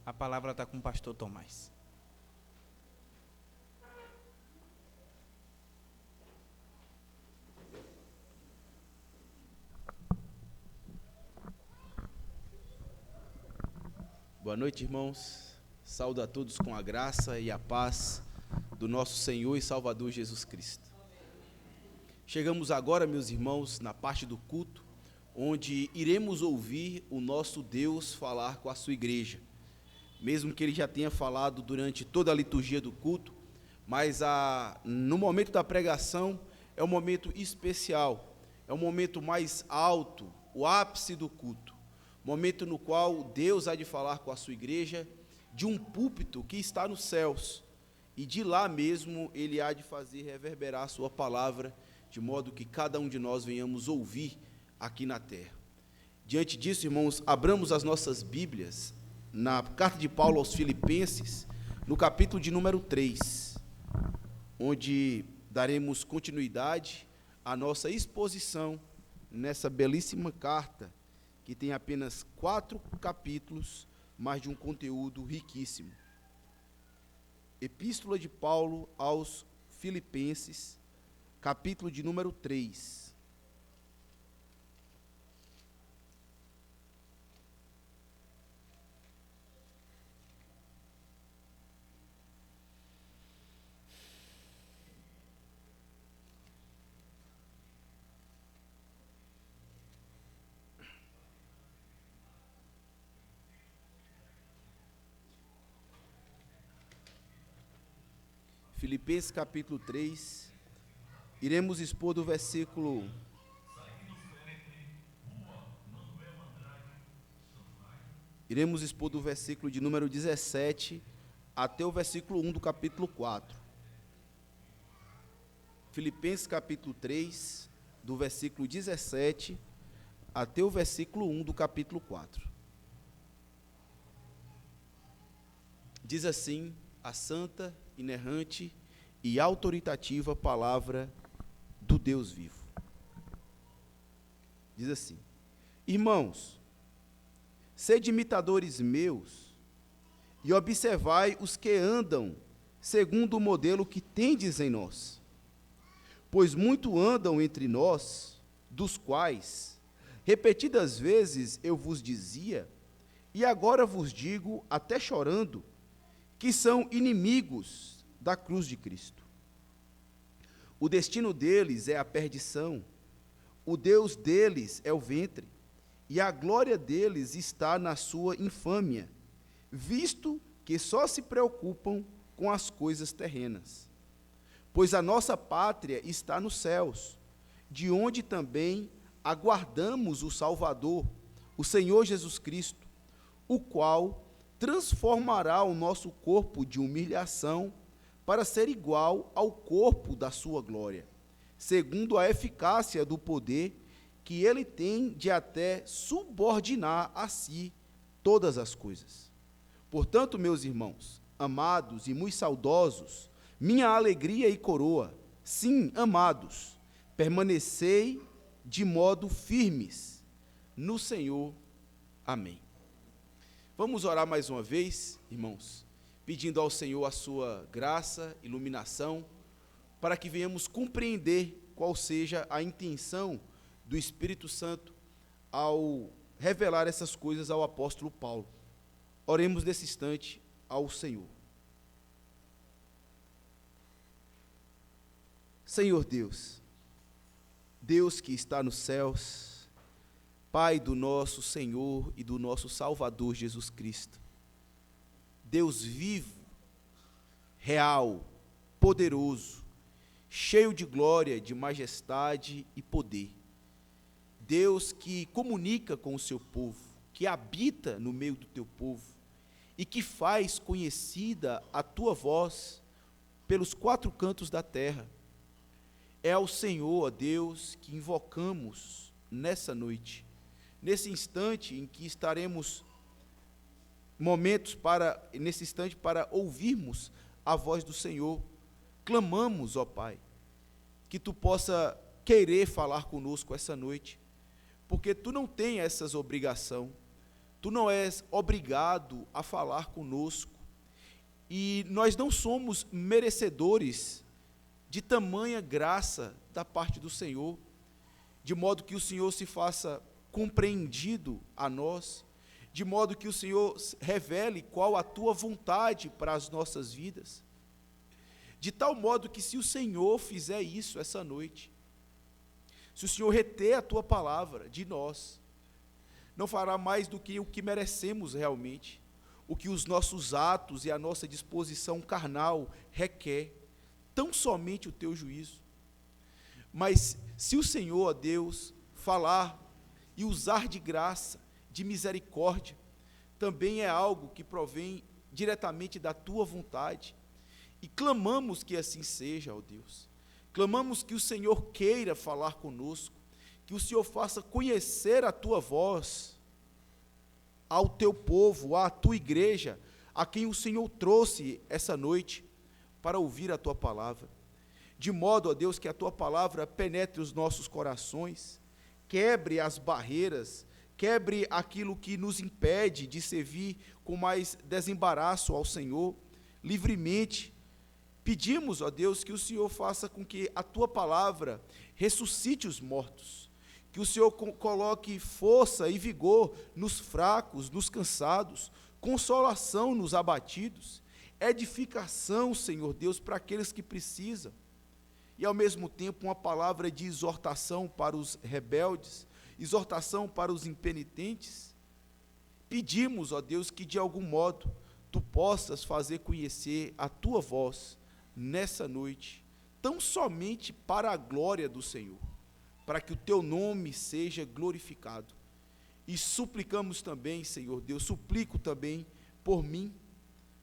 A palavra está com o pastor Tomás. Boa noite, irmãos. Saúdo a todos com a graça e a paz do nosso Senhor e Salvador Jesus Cristo. Chegamos agora, meus irmãos, na parte do culto, onde iremos ouvir o nosso Deus falar com a sua igreja. Mesmo que ele já tenha falado durante toda a liturgia do culto, mas no momento da pregação é um momento especial, é um momento mais alto, o ápice do culto, momento no qual Deus há de falar com a sua igreja de um púlpito que está nos céus, e de lá mesmo ele há de fazer reverberar a sua palavra, de modo que cada um de nós venhamos ouvir aqui na terra. Diante disso, irmãos, abramos as nossas Bíblias na carta de Paulo aos Filipenses, no capítulo de número 3, onde daremos continuidade à nossa exposição nessa belíssima carta, que tem apenas 4 capítulos, mas de um conteúdo riquíssimo. Epístola de Paulo aos Filipenses, capítulo de número 3. Filipenses capítulo 3, iremos expor do versículo de número 17 até o versículo 1 do capítulo 4. Filipenses capítulo 3, do versículo 17 até o versículo 1 do capítulo 4. Diz assim a santa, inerrante e autoritativa palavra do Deus vivo. Diz assim: Irmãos, sede imitadores meus e observai os que andam segundo o modelo que tendes em nós. Pois muito andam entre nós, dos quais repetidas vezes eu vos dizia, e agora vos digo, até chorando, que são inimigos da cruz de Cristo. O destino deles é a perdição, o Deus deles é o ventre, e a glória deles está na sua infâmia, visto que só se preocupam com as coisas terrenas. Pois a nossa pátria está nos céus, de onde também aguardamos o Salvador, o Senhor Jesus Cristo, o qual transformará o nosso corpo de humilhação para ser igual ao corpo da sua glória, segundo a eficácia do poder que ele tem de até subordinar a si todas as coisas. Portanto, meus irmãos, amados e muito saudosos, minha alegria e coroa, sim, amados, permanecei de modo firmes no Senhor. Amém. Vamos orar mais uma vez, irmãos, pedindo ao Senhor a sua graça, iluminação, para que venhamos compreender qual seja a intenção do Espírito Santo ao revelar essas coisas ao apóstolo Paulo. Oremos nesse instante ao Senhor. Senhor Deus, Deus que está nos céus, Pai do nosso Senhor e do nosso Salvador Jesus Cristo, Deus vivo, real, poderoso, cheio de glória, de majestade e poder, Deus que comunica com o seu povo, que habita no meio do teu povo e que faz conhecida a tua voz pelos 4 cantos da terra. É ao Senhor, ó Deus, que invocamos nessa noite, nesse instante em que estaremos nesse instante para ouvirmos a voz do Senhor. Clamamos, ó Pai, que tu possa querer falar conosco essa noite, porque tu não tens essas obrigação, Tu não és obrigado a falar conosco, e nós não somos merecedores de tamanha graça da parte do Senhor, de modo que o Senhor se faça compreendido a nós, de modo que o Senhor revele qual a tua vontade para as nossas vidas, de tal modo que, se o Senhor fizer isso essa noite, se o Senhor reter a tua palavra de nós, não fará mais do que o que merecemos realmente, o que os nossos atos e a nossa disposição carnal requer, tão somente o teu juízo. Mas se o Senhor, ó Deus, falar e usar de graça, de misericórdia, também é algo que provém diretamente da tua vontade, e clamamos que assim seja, ó Deus. Clamamos que o Senhor queira falar conosco, que o Senhor faça conhecer a tua voz ao teu povo, à tua igreja, a quem o Senhor trouxe essa noite para ouvir a tua palavra. De modo, ó Deus, que a tua palavra penetre os nossos corações, quebre as barreiras, quebre aquilo que nos impede de servir com mais desembaraço ao Senhor, livremente. Pedimos, ó Deus, que o Senhor faça com que a tua palavra ressuscite os mortos, que o Senhor coloque força e vigor nos fracos, nos cansados, consolação nos abatidos, edificação, Senhor Deus, para aqueles que precisam, e ao mesmo tempo uma palavra de exortação para os rebeldes, exortação para os impenitentes. Pedimos, ó Deus, que de algum modo tu possas fazer conhecer a tua voz nessa noite, tão somente para a glória do Senhor, para que o teu nome seja glorificado. E suplicamos também, Senhor Deus, suplico também por mim,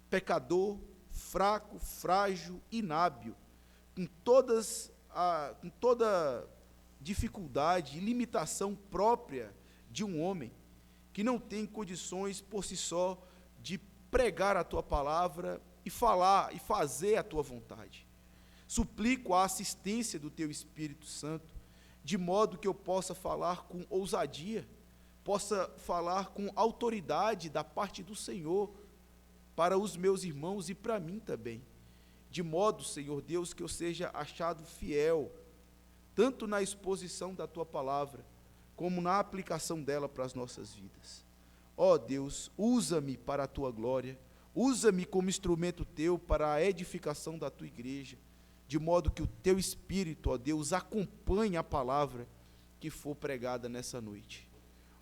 pecador, fraco, frágil, inábil, com toda dificuldade e limitação própria de um homem, que não tem condições por si só de pregar a tua palavra e falar e fazer a tua vontade. Suplico a assistência do teu Espírito Santo, de modo que eu possa falar com ousadia, possa falar com autoridade da parte do Senhor, para os meus irmãos e para mim também, de modo, Senhor Deus, que eu seja achado fiel, tanto na exposição da tua palavra, como na aplicação dela para as nossas vidas. Ó Deus, usa-me para a tua glória, usa-me como instrumento teu para a edificação da tua igreja, de modo que o teu Espírito, ó Deus, acompanhe a palavra que for pregada nessa noite.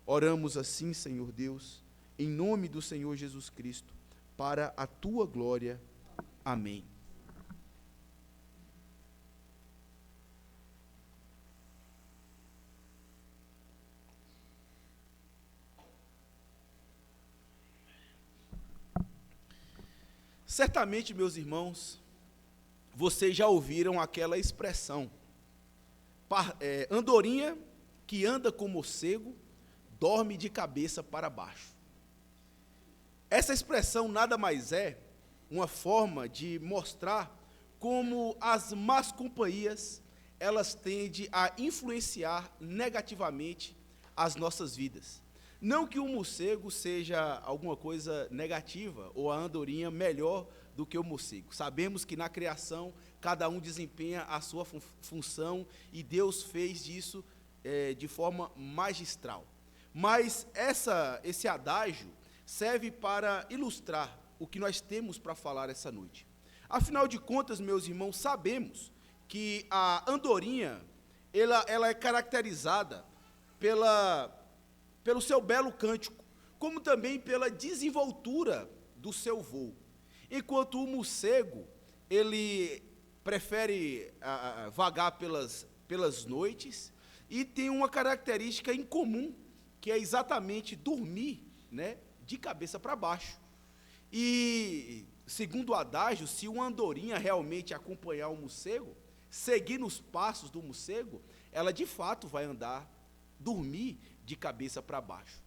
Oramos assim, Senhor Deus, em nome do Senhor Jesus Cristo, para a tua glória. Amém. Certamente, meus irmãos, vocês já ouviram aquela expressão, andorinha que anda com morcego, dorme de cabeça para baixo. Essa expressão nada mais é uma forma de mostrar como as más companhias, elas tendem a influenciar negativamente as nossas vidas. Não que o morcego seja alguma coisa negativa, ou a andorinha melhor do que o morcego. Sabemos que na criação, cada um desempenha a sua função, e Deus fez disso de forma magistral. Mas esse adágio serve para ilustrar o que nós temos para falar essa noite. Afinal de contas, meus irmãos, sabemos que a andorinha, ela é caracterizada pelo seu belo cântico, como também pela desenvoltura do seu voo. Enquanto o morcego, ele prefere vagar pelas noites, e tem uma característica em comum, que é exatamente dormir, né, de cabeça para baixo. E, segundo o adágio, se uma andorinha realmente acompanhar o morcego, seguir nos passos do morcego, ela de fato vai dormir de cabeça para baixo.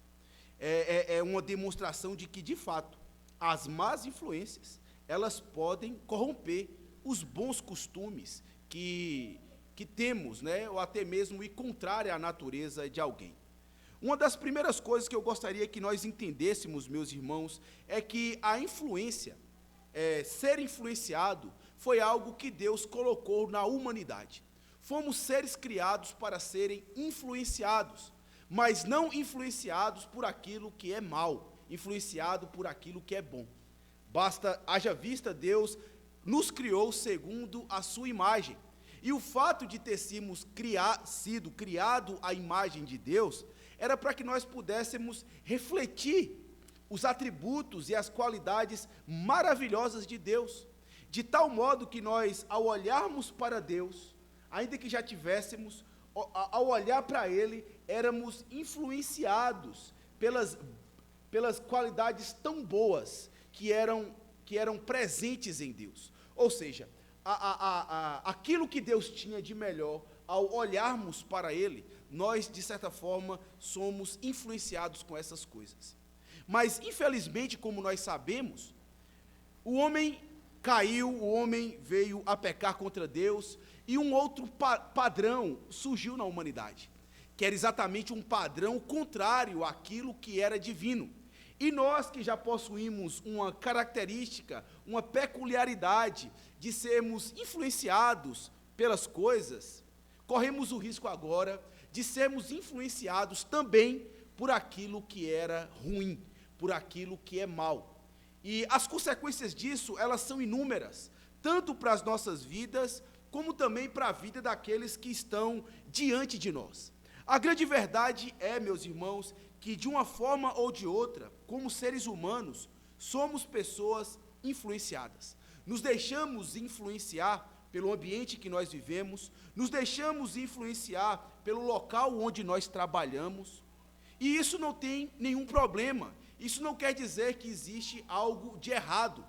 É uma demonstração de que, de fato, as más influências, elas podem corromper os bons costumes que temos, né, ou até mesmo ir contrária à natureza de alguém. Uma das primeiras coisas que eu gostaria que nós entendêssemos, meus irmãos, é que a influência, ser influenciado, foi algo que Deus colocou na humanidade. Fomos seres criados para serem influenciados, mas não influenciados por aquilo que é mal, influenciado por aquilo que é bom. Haja vista, Deus nos criou segundo a sua imagem. E o fato de ter sido criado à imagem de Deus, era para que nós pudéssemos refletir os atributos e as qualidades maravilhosas de Deus, de tal modo que nós, ao olharmos para Deus, ainda que já tivéssemos, ao olhar para Ele, éramos influenciados pelas qualidades tão boas que eram presentes em Deus. Ou seja, aquilo que Deus tinha de melhor, ao olharmos para Ele, nós, de certa forma, somos influenciados com essas coisas. Mas, infelizmente, como nós sabemos, o homem caiu, o homem veio a pecar contra Deus, e um outro padrão surgiu na humanidade, que era exatamente um padrão contrário àquilo que era divino. E nós que já possuímos uma característica, uma peculiaridade de sermos influenciados pelas coisas, corremos o risco agora de sermos influenciados também por aquilo que era ruim, por aquilo que é mal. E as consequências disso, elas são inúmeras, tanto para as nossas vidas, como também para a vida daqueles que estão diante de nós. A grande verdade é, meus irmãos, que de uma forma ou de outra, como seres humanos, somos pessoas influenciadas. Nos deixamos influenciar pelo ambiente que nós vivemos, nos deixamos influenciar pelo local onde nós trabalhamos, e isso não tem nenhum problema. Isso não quer dizer que existe algo de errado.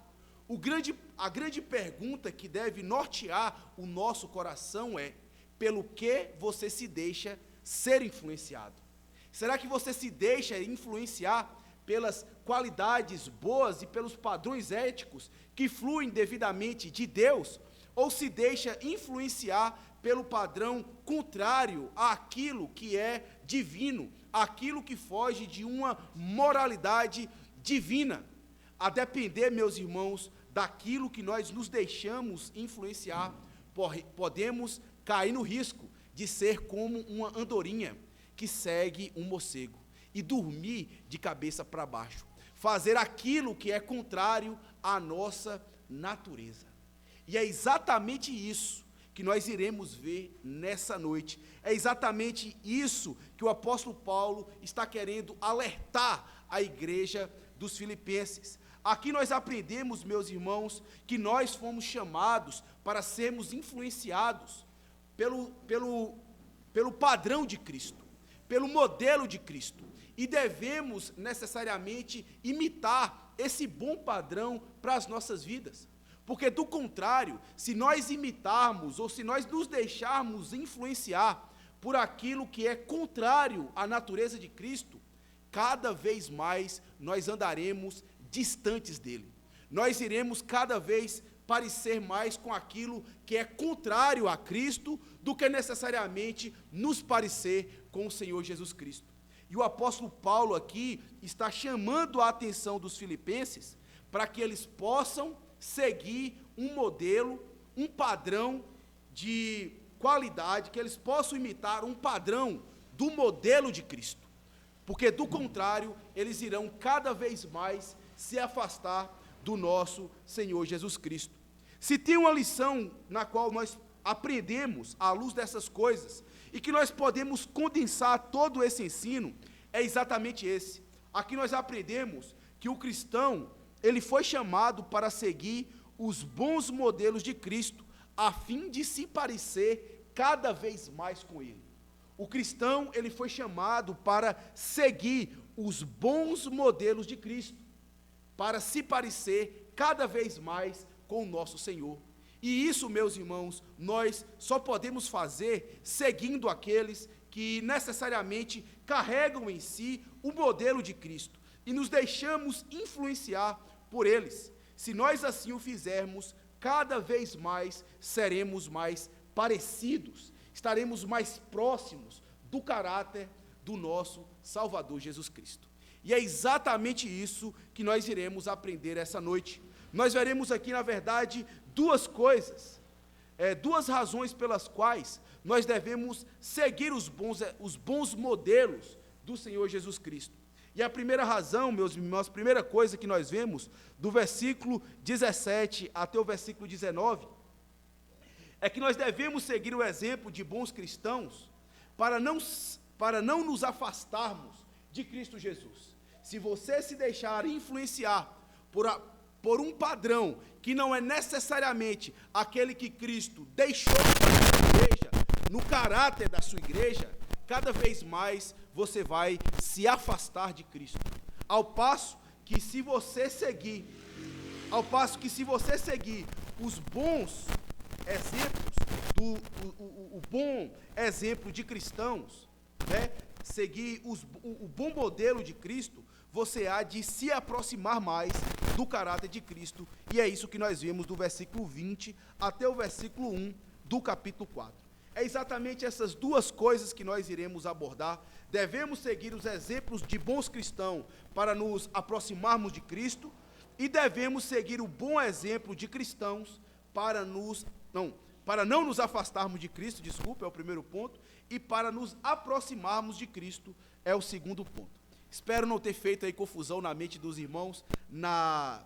A grande pergunta que deve nortear o nosso coração é: pelo que você se deixa ser influenciado? Será que você se deixa influenciar pelas qualidades boas e pelos padrões éticos que fluem devidamente de Deus? Ou se deixa influenciar pelo padrão contrário àquilo que é divino, aquilo que foge de uma moralidade divina? A depender, meus irmãos, daquilo que nós nos deixamos influenciar, podemos cair no risco de ser como uma andorinha que segue um morcego e dormir de cabeça para baixo, fazer aquilo que é contrário à nossa natureza. E é exatamente isso que nós iremos ver nessa noite. É exatamente isso que o apóstolo Paulo está querendo alertar a igreja dos Filipenses. Aqui nós aprendemos, meus irmãos, que nós fomos chamados para sermos influenciados pelo padrão de Cristo, pelo modelo de Cristo, e devemos necessariamente imitar esse bom padrão para as nossas vidas. Porque, do contrário, se nós imitarmos ou se nós nos deixarmos influenciar por aquilo que é contrário à natureza de Cristo, cada vez mais nós andaremos distantes dele. Nós iremos cada vez parecer mais com aquilo que é contrário a Cristo do que necessariamente nos parecer com o Senhor Jesus Cristo. E o apóstolo Paulo aqui está chamando a atenção dos filipenses para que eles possam seguir um modelo, um padrão de qualidade, que eles possam imitar um padrão do modelo de Cristo, porque do contrário, eles irão cada vez mais se afastar do nosso Senhor Jesus Cristo. Se tem uma lição na qual nós aprendemos à luz dessas coisas, e que nós podemos condensar todo esse ensino, é exatamente esse. Aqui nós aprendemos que o cristão, ele foi chamado para seguir os bons modelos de Cristo, a fim de se parecer cada vez mais com ele. O cristão, ele foi chamado para seguir os bons modelos de Cristo, para se parecer cada vez mais com o nosso Senhor. E isso, meus irmãos, nós só podemos fazer seguindo aqueles que necessariamente carregam em si o modelo de Cristo e nos deixamos influenciar por eles. Se nós assim o fizermos, cada vez mais seremos mais parecidos, estaremos mais próximos do caráter do nosso Salvador Jesus Cristo. E é exatamente isso que nós iremos aprender essa noite. Nós veremos aqui, na verdade, duas coisas, duas razões pelas quais nós devemos seguir os bons modelos do Senhor Jesus Cristo. E a primeira razão, meus irmãos, a primeira coisa que nós vemos, do versículo 17 até o versículo 19, é que nós devemos seguir o exemplo de bons cristãos para não nos afastarmos de Cristo Jesus. Se você se deixar influenciar por um padrão que não é necessariamente aquele que Cristo deixou para a sua igreja, no caráter da sua igreja, cada vez mais você vai se afastar de Cristo. Ao passo que se você seguir os bons exemplos, o bom exemplo de cristãos, né, seguir o bom modelo de Cristo, você há de se aproximar mais do caráter de Cristo, e é isso que nós vemos do versículo 20 até o versículo 1 do capítulo 4. É exatamente essas duas coisas que nós iremos abordar. Devemos seguir os exemplos de bons cristãos para nos aproximarmos de Cristo, e devemos seguir o bom exemplo de cristãos para não nos afastarmos de Cristo, é o primeiro ponto, e para nos aproximarmos de Cristo é o segundo ponto. Espero não ter feito aí confusão na mente dos irmãos na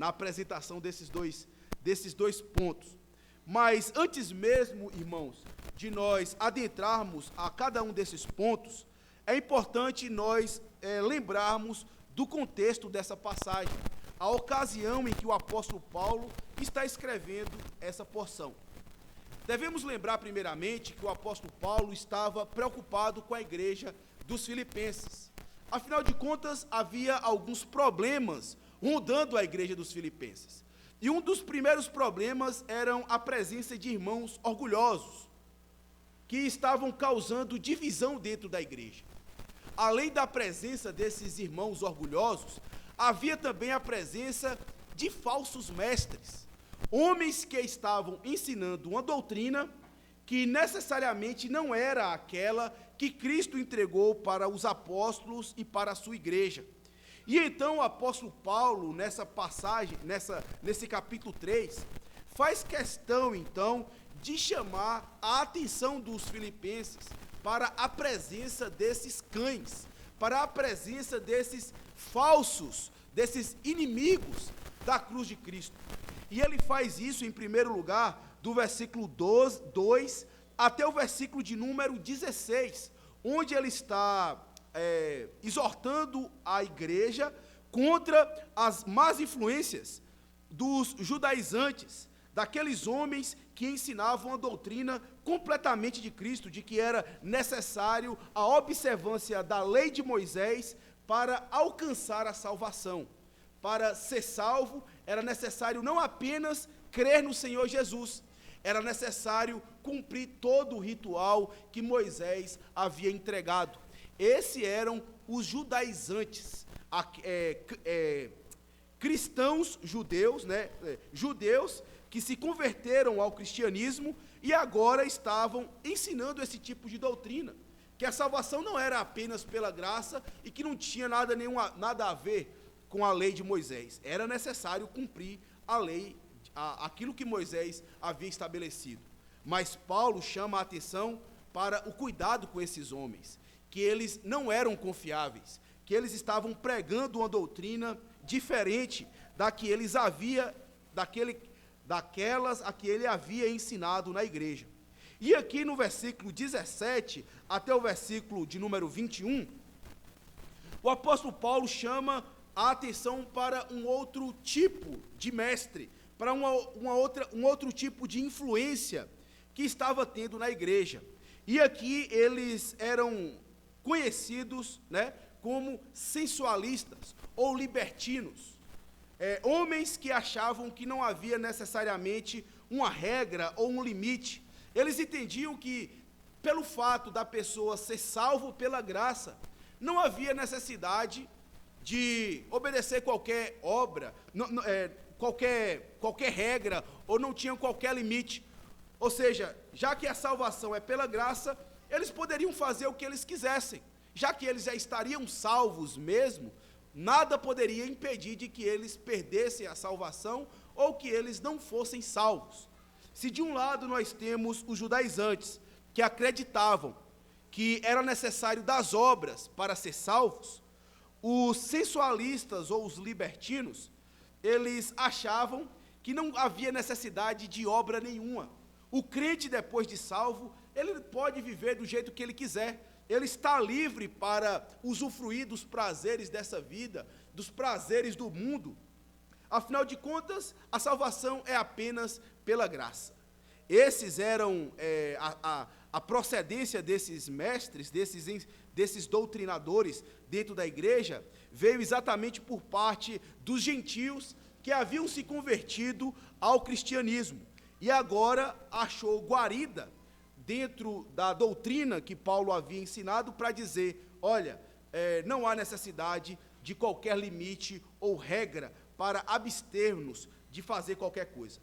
apresentação desses dois pontos. Mas antes mesmo, irmãos, de nós adentrarmos a cada um desses pontos, é importante nós lembrarmos do contexto dessa passagem, a ocasião em que o apóstolo Paulo está escrevendo essa porção. Devemos lembrar primeiramente que o apóstolo Paulo estava preocupado com a igreja dos Filipenses. Afinal de contas, havia alguns problemas rondando a igreja dos Filipenses. E um dos primeiros problemas eram a presença de irmãos orgulhosos, que estavam causando divisão dentro da igreja. Além da presença desses irmãos orgulhosos, havia também a presença de falsos mestres, homens que estavam ensinando uma doutrina que necessariamente não era aquela que Cristo entregou para os apóstolos e para a sua igreja. E então o apóstolo Paulo, nessa passagem, nesse capítulo 3, faz questão então de chamar a atenção dos filipenses para a presença desses cães, para a presença desses falsos, desses inimigos da cruz de Cristo. E ele faz isso, em primeiro lugar, do versículo 2 até o versículo de número 16, onde ele está exortando a igreja contra as más influências dos judaizantes, daqueles homens que ensinavam a doutrina completamente de Cristo, de que era necessário a observância da lei de Moisés para alcançar a salvação. Para ser salvo, era necessário não apenas crer no Senhor Jesus, era necessário cumprir todo o ritual que Moisés havia entregado. Esses eram os judaizantes, cristãos judeus, judeus que se converteram ao cristianismo e agora estavam ensinando esse tipo de doutrina, que a salvação não era apenas pela graça e que não tinha nada a ver com a lei de Moisés. Era necessário cumprir a lei, aquilo que Moisés havia estabelecido. Mas Paulo chama a atenção para o cuidado com esses homens, que eles não eram confiáveis, que eles estavam pregando uma doutrina diferente da que daquelas a que ele havia ensinado na igreja. E aqui no versículo 17 até o versículo de número 21, o apóstolo Paulo chama a atenção para um outro tipo de mestre, para um outro tipo de influência que estava tendo na igreja. E aqui eles eram conhecidos, como sensualistas ou libertinos, homens que achavam que não havia necessariamente uma regra ou um limite. Eles entendiam que, pelo fato da pessoa ser salvo pela graça, não havia necessidade de obedecer qualquer obra, qualquer regra, ou não tinham qualquer limite. Ou seja, já que a salvação é pela graça, eles poderiam fazer o que eles quisessem, já que eles já estariam salvos mesmo, nada poderia impedir de que eles perdessem a salvação ou que eles não fossem salvos. Se de um lado nós temos os judaizantes, que acreditavam que era necessário das obras para ser salvos, os sensualistas ou os libertinos, eles achavam que não havia necessidade de obra nenhuma. O crente, depois de salvo, ele pode viver do jeito que ele quiser. Ele está livre para usufruir dos prazeres dessa vida, dos prazeres do mundo. Afinal de contas, a salvação é apenas pela graça. Esses eram a procedência desses mestres, desses doutrinadores dentro da igreja, veio exatamente por parte dos gentios que haviam se convertido ao cristianismo. E agora achou guarida dentro da doutrina que Paulo havia ensinado para dizer, olha, não há necessidade de qualquer limite ou regra para abster-nos de fazer qualquer coisa.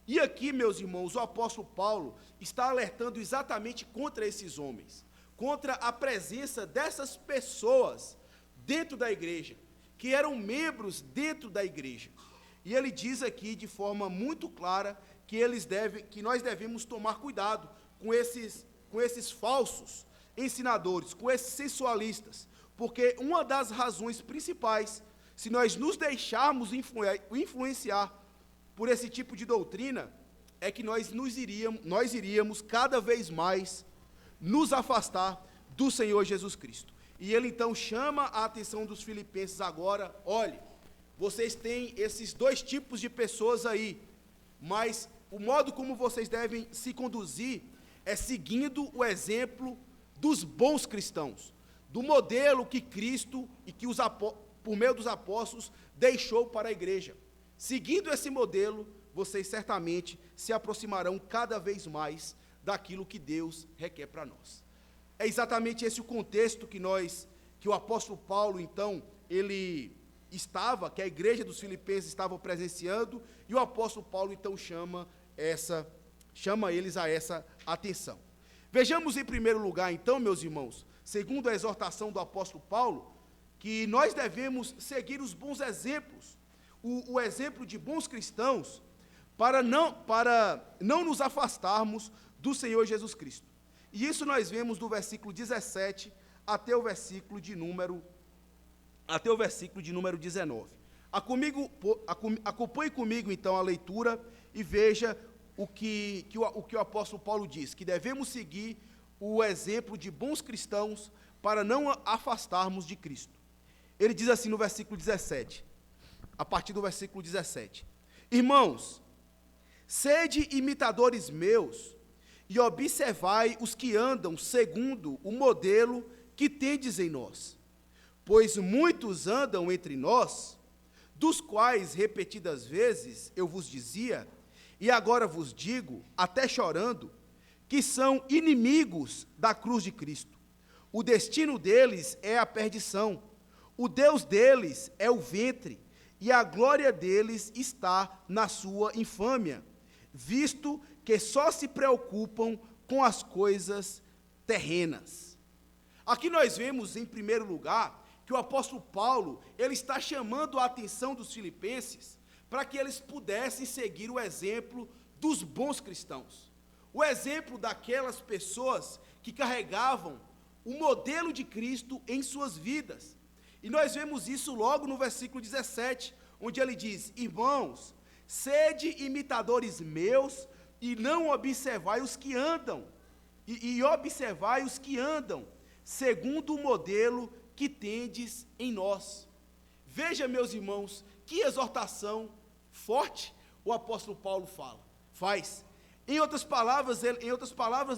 E aqui, meus irmãos, o apóstolo Paulo está alertando exatamente contra esses homens, contra a presença dessas pessoas dentro da igreja, que eram membros dentro da igreja. E ele diz aqui de forma muito clara que nós devemos tomar cuidado com esses falsos ensinadores, com esses sensualistas, porque uma das razões principais, se nós nos deixarmos influenciar por esse tipo de doutrina, é que nós iríamos cada vez mais nos afastar do Senhor Jesus Cristo. E ele então chama a atenção dos filipenses agora, olhe, vocês têm esses dois tipos de pessoas aí, mas o modo como vocês devem se conduzir é seguindo o exemplo dos bons cristãos, do modelo que Cristo e que por meio dos apóstolos deixou para a igreja. Seguindo esse modelo, vocês certamente se aproximarão cada vez mais daquilo que Deus requer para nós. É exatamente esse o contexto que o apóstolo Paulo, então, que a igreja dos filipenses estava presenciando, e o apóstolo Paulo, então, chama eles a essa atenção. Vejamos em primeiro lugar, então, meus irmãos, segundo a exortação do apóstolo Paulo, que nós devemos seguir os bons exemplos, o exemplo de bons cristãos, para não nos afastarmos do Senhor Jesus Cristo. E isso nós vemos do versículo 17 até o versículo de número 19. Acompanhe comigo, então, a leitura e veja o que o apóstolo Paulo diz, que devemos seguir o exemplo de bons cristãos para não afastarmos de Cristo. Ele diz assim no versículo 17, a partir do versículo 17: Irmãos, sede imitadores meus e observai os que andam segundo o modelo que tendes em nós. Pois muitos andam entre nós, dos quais repetidas vezes eu vos dizia, e agora vos digo, até chorando, que são inimigos da cruz de Cristo. O destino deles é a perdição, o Deus deles é o ventre, e a glória deles está na sua infâmia, visto que só se preocupam com as coisas terrenas. Aqui nós vemos, em primeiro lugar, que o apóstolo Paulo, ele está chamando a atenção dos filipenses para que eles pudessem seguir o exemplo dos bons cristãos, o exemplo daquelas pessoas que carregavam o modelo de Cristo em suas vidas. E nós vemos isso logo no versículo 17, onde ele diz: Irmãos, sede imitadores meus e não observai os que andam, e observai os que andam, segundo o modelo que tendes em nós. Veja, meus irmãos, que exortação forte o apóstolo Paulo faz. Em outras palavras,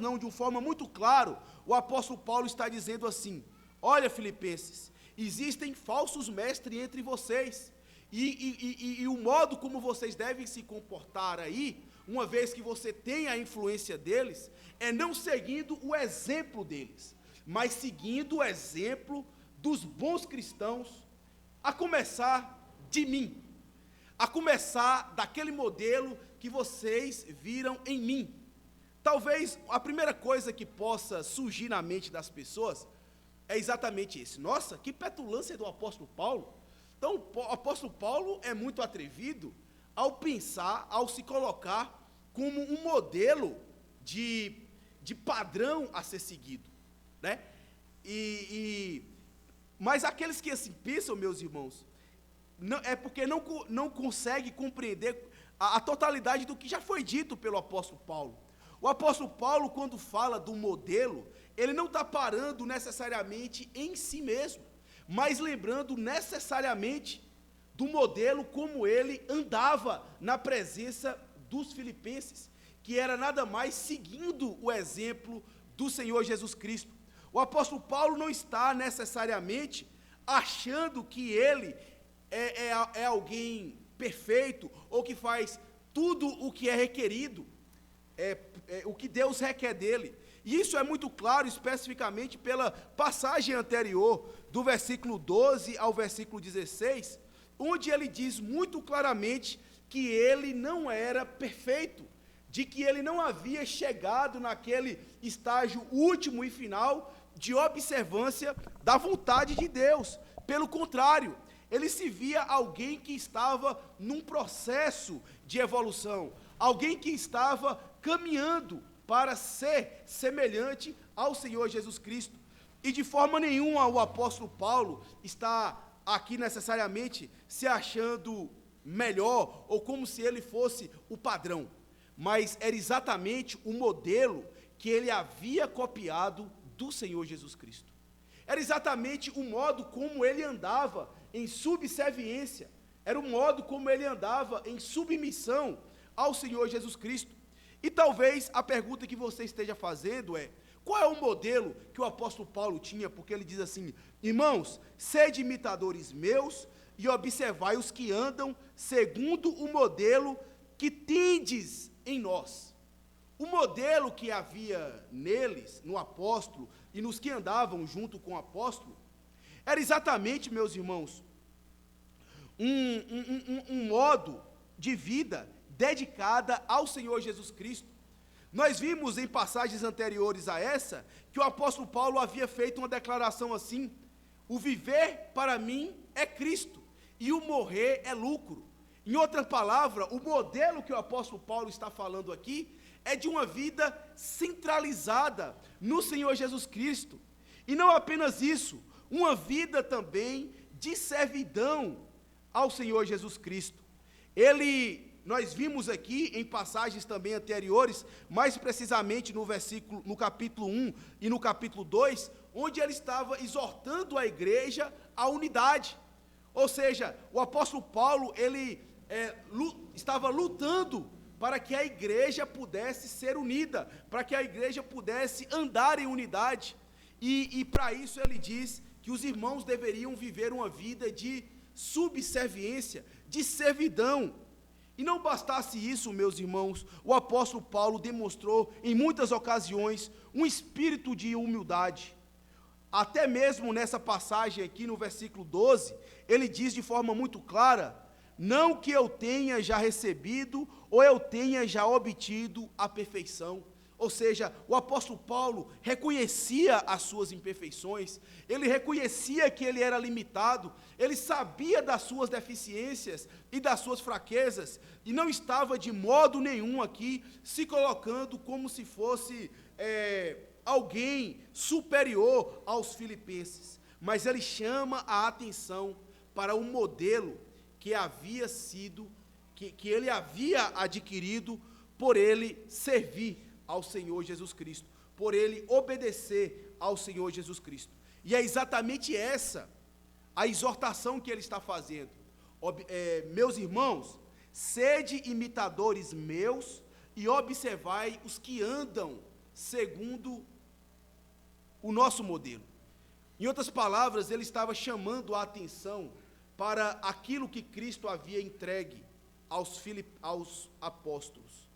não, de uma forma muito clara, o apóstolo Paulo está dizendo assim: olha, filipenses, existem falsos mestres entre vocês, e o modo como vocês devem se comportar aí, uma vez que você tem a influência deles, é não seguindo o exemplo deles, mas seguindo o exemplo dos bons cristãos, a começar de mim, a começar daquele modelo que vocês viram em mim. Talvez a primeira coisa que possa surgir na mente das pessoas é exatamente esse. Nossa, que petulância do apóstolo Paulo. Então, o apóstolo Paulo é muito atrevido ao pensar, ao se colocar como um modelo de padrão a ser seguido, né? Mas aqueles que assim pensam, meus irmãos, é porque não conseguem compreender a totalidade do que já foi dito pelo apóstolo Paulo. O apóstolo Paulo, quando fala do modelo, ele não está parando necessariamente em si mesmo, mas lembrando necessariamente do modelo como ele andava na presença dos filipenses, que era nada mais seguindo o exemplo do Senhor Jesus Cristo. O apóstolo Paulo não está necessariamente achando que ele é alguém perfeito, ou que faz tudo o que é requerido, o que Deus requer dele. E isso é muito claro, especificamente pela passagem anterior, do versículo 12 ao versículo 16, onde ele diz muito claramente que ele não era perfeito, de que ele não havia chegado naquele estágio último e final de observância da vontade de Deus. Pelo contrário, ele se via alguém que estava num processo de evolução, alguém que estava caminhando para ser semelhante ao Senhor Jesus Cristo. E de forma nenhuma o apóstolo Paulo está aqui necessariamente se achando melhor, ou como se ele fosse o padrão, mas era exatamente o modelo que ele havia copiado do Senhor Jesus Cristo. Era exatamente o modo como ele andava em subserviência, era o modo como ele andava em submissão ao Senhor Jesus Cristo. E talvez a pergunta que você esteja fazendo é: qual é o modelo que o apóstolo Paulo tinha? Porque ele diz assim: irmãos, sede imitadores meus e observai os que andam segundo o modelo que tendes em nós. O modelo que havia neles, no apóstolo, e nos que andavam junto com o apóstolo, era exatamente, meus irmãos, um modo de vida dedicada ao Senhor Jesus Cristo. Nós vimos em passagens anteriores a essa, que o apóstolo Paulo havia feito uma declaração assim: o viver para mim é Cristo, e o morrer é lucro. Em outra palavra, o modelo que o apóstolo Paulo está falando aqui é de uma vida centralizada no Senhor Jesus Cristo. E não apenas isso, uma vida também de servidão ao Senhor Jesus Cristo. Nós vimos aqui em passagens também anteriores, mais precisamente no capítulo 1 e no capítulo 2, onde ele estava exortando a igreja à unidade. Ou seja, o apóstolo Paulo, estava lutando para que a igreja pudesse ser unida, para que a igreja pudesse andar em unidade. E para isso ele diz que os irmãos deveriam viver uma vida de subserviência, de servidão. E não bastasse isso, meus irmãos, o apóstolo Paulo demonstrou em muitas ocasiões um espírito de humildade. Até mesmo nessa passagem aqui no versículo 12, ele diz de forma muito clara: não que eu tenha já recebido ou eu tenha já obtido a perfeição. Ou seja, o apóstolo Paulo reconhecia as suas imperfeições, ele reconhecia que ele era limitado, ele sabia das suas deficiências e das suas fraquezas, e não estava de modo nenhum aqui se colocando como se fosse alguém superior aos filipenses, mas ele chama a atenção para o modelo que ele havia adquirido por ele servir ao Senhor Jesus Cristo, por ele obedecer ao Senhor Jesus Cristo. E é exatamente essa a exortação que ele está fazendo. Meus irmãos, sede imitadores meus e observai os que andam segundo o nosso modelo. Em outras palavras, ele estava chamando a atenção para aquilo que Cristo havia entregue aos apóstolos.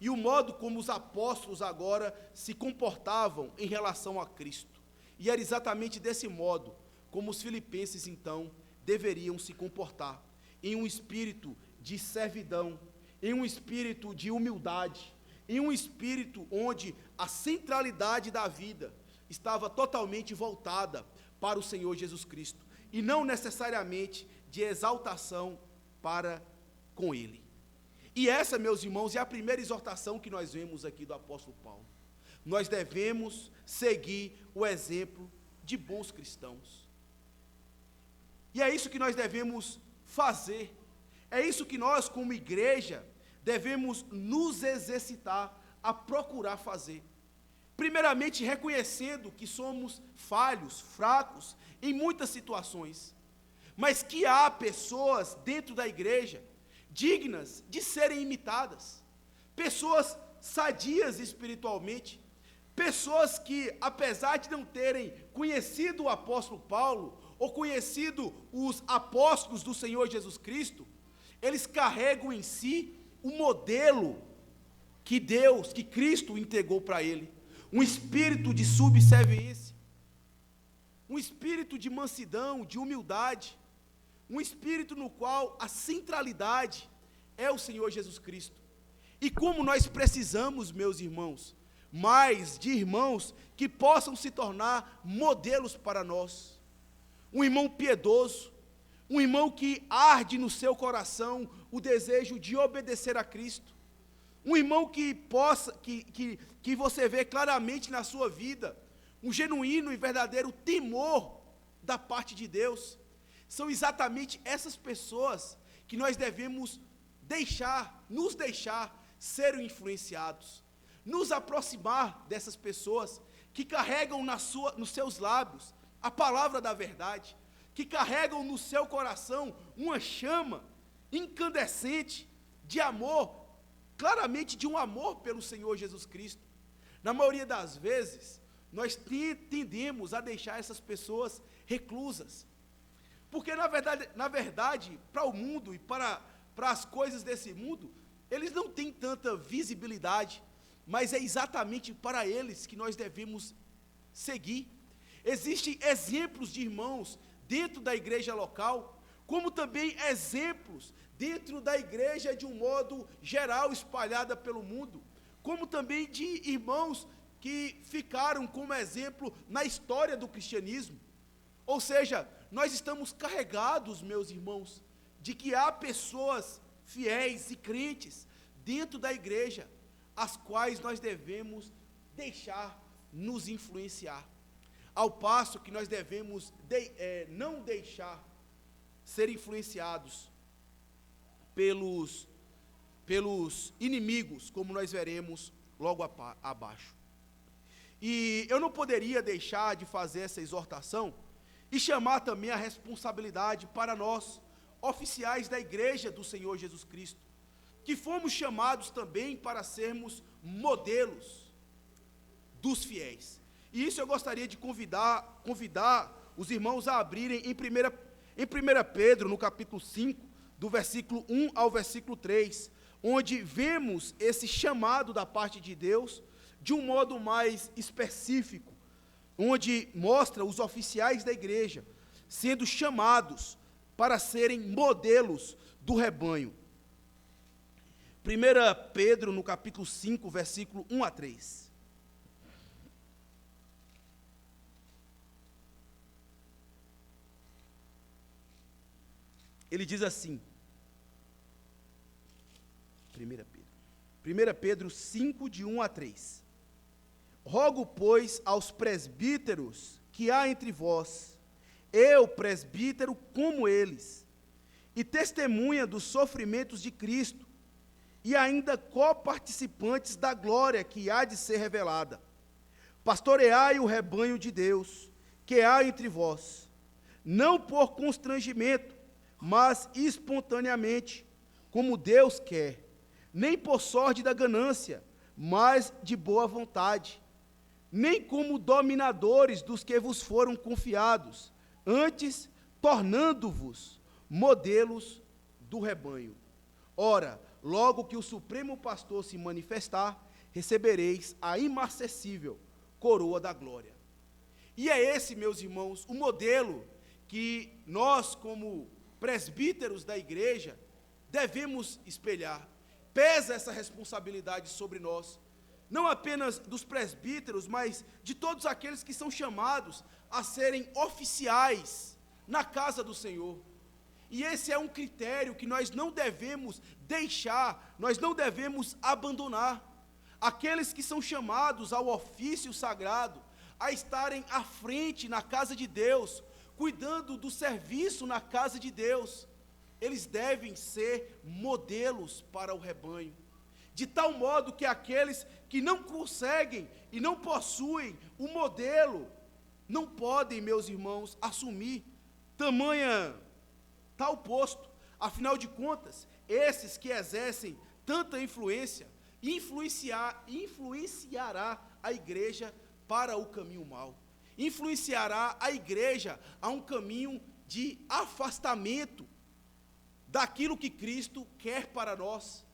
E o modo como os apóstolos agora se comportavam em relação a Cristo. E era exatamente desse modo como os filipenses, então, deveriam se comportar, em um espírito de servidão, em um espírito de humildade, em um espírito onde a centralidade da vida estava totalmente voltada para o Senhor Jesus Cristo, e não necessariamente de exaltação para com Ele. E essa, meus irmãos, é a primeira exortação que nós vemos aqui do apóstolo Paulo. Nós devemos seguir o exemplo de bons cristãos. E é isso que nós devemos fazer. É isso que nós, como igreja, devemos nos exercitar a procurar fazer. Primeiramente, reconhecendo que somos falhos, fracos, em muitas situações, mas que há pessoas dentro da igreja dignas de serem imitadas, pessoas sadias espiritualmente, pessoas que, apesar de não terem conhecido o apóstolo Paulo, ou conhecido os apóstolos do Senhor Jesus Cristo, eles carregam em si o modelo que Deus, que Cristo entregou para ele, um espírito de subserviência, um espírito de mansidão, de humildade, um espírito no qual a centralidade é o Senhor Jesus Cristo. E como nós precisamos, meus irmãos, mais de irmãos que possam se tornar modelos para nós. Um irmão piedoso, um irmão que arde no seu coração o desejo de obedecer a Cristo, um irmão que possa, que você vê claramente na sua vida, um genuíno e verdadeiro temor da parte de Deus. São exatamente essas pessoas que nós devemos nos deixar ser influenciados, nos aproximar dessas pessoas que carregam nos seus lábios a palavra da verdade, que carregam no seu coração uma chama incandescente de amor, claramente de um amor pelo Senhor Jesus Cristo. Na maioria das vezes, nós tendemos a deixar essas pessoas reclusas, porque na verdade, para o mundo e para as coisas desse mundo, eles não têm tanta visibilidade, mas é exatamente para eles que nós devemos seguir. Existem exemplos de irmãos dentro da igreja local, como também exemplos dentro da igreja de um modo geral, espalhada pelo mundo, como também de irmãos que ficaram como exemplo na história do cristianismo. Ou seja, nós estamos carregados, meus irmãos, de que há pessoas fiéis e crentes dentro da igreja, as quais nós devemos deixar nos influenciar, ao passo que nós devemos não deixar ser influenciados pelos inimigos, como nós veremos logo abaixo. E eu não poderia deixar de fazer essa exortação e chamar também a responsabilidade para nós, oficiais da igreja do Senhor Jesus Cristo, que fomos chamados também para sermos modelos dos fiéis. E isso eu gostaria de convidar os irmãos a abrirem em 1 Pedro, no capítulo 5, do versículo 1 ao versículo 3, onde vemos esse chamado da parte de Deus de um modo mais específico, onde mostra os oficiais da igreja sendo chamados para serem modelos do rebanho. 1 Pedro, no capítulo 5, versículo 1 a 3. Ele diz assim, 1 Pedro 5, de 1 a 3. Rogo, pois, aos presbíteros que há entre vós, eu, presbítero, como eles, e testemunha dos sofrimentos de Cristo, e ainda coparticipantes da glória que há de ser revelada. Pastoreai o rebanho de Deus, que há entre vós, não por constrangimento, mas espontaneamente, como Deus quer, nem por sorte da ganância, mas de boa vontade, nem como dominadores dos que vos foram confiados, antes tornando-vos modelos do rebanho. Ora, logo que o Supremo Pastor se manifestar, recebereis a imarcessível coroa da glória. E é esse, meus irmãos, o modelo que nós, como presbíteros da igreja, devemos espelhar. Pesa essa responsabilidade sobre nós, não apenas dos presbíteros, mas de todos aqueles que são chamados a serem oficiais na casa do Senhor. E esse é um critério que nós não devemos deixar, nós não devemos abandonar. Aqueles que são chamados ao ofício sagrado, a estarem à frente na casa de Deus, cuidando do serviço na casa de Deus, eles devem ser modelos para o rebanho, de tal modo que aqueles que não conseguem e não possuem o modelo, não podem, meus irmãos, assumir tal posto. Afinal de contas, esses que exercem tanta influência, influenciará a igreja para o caminho mau, influenciará a igreja a um caminho de afastamento daquilo que Cristo quer para nós.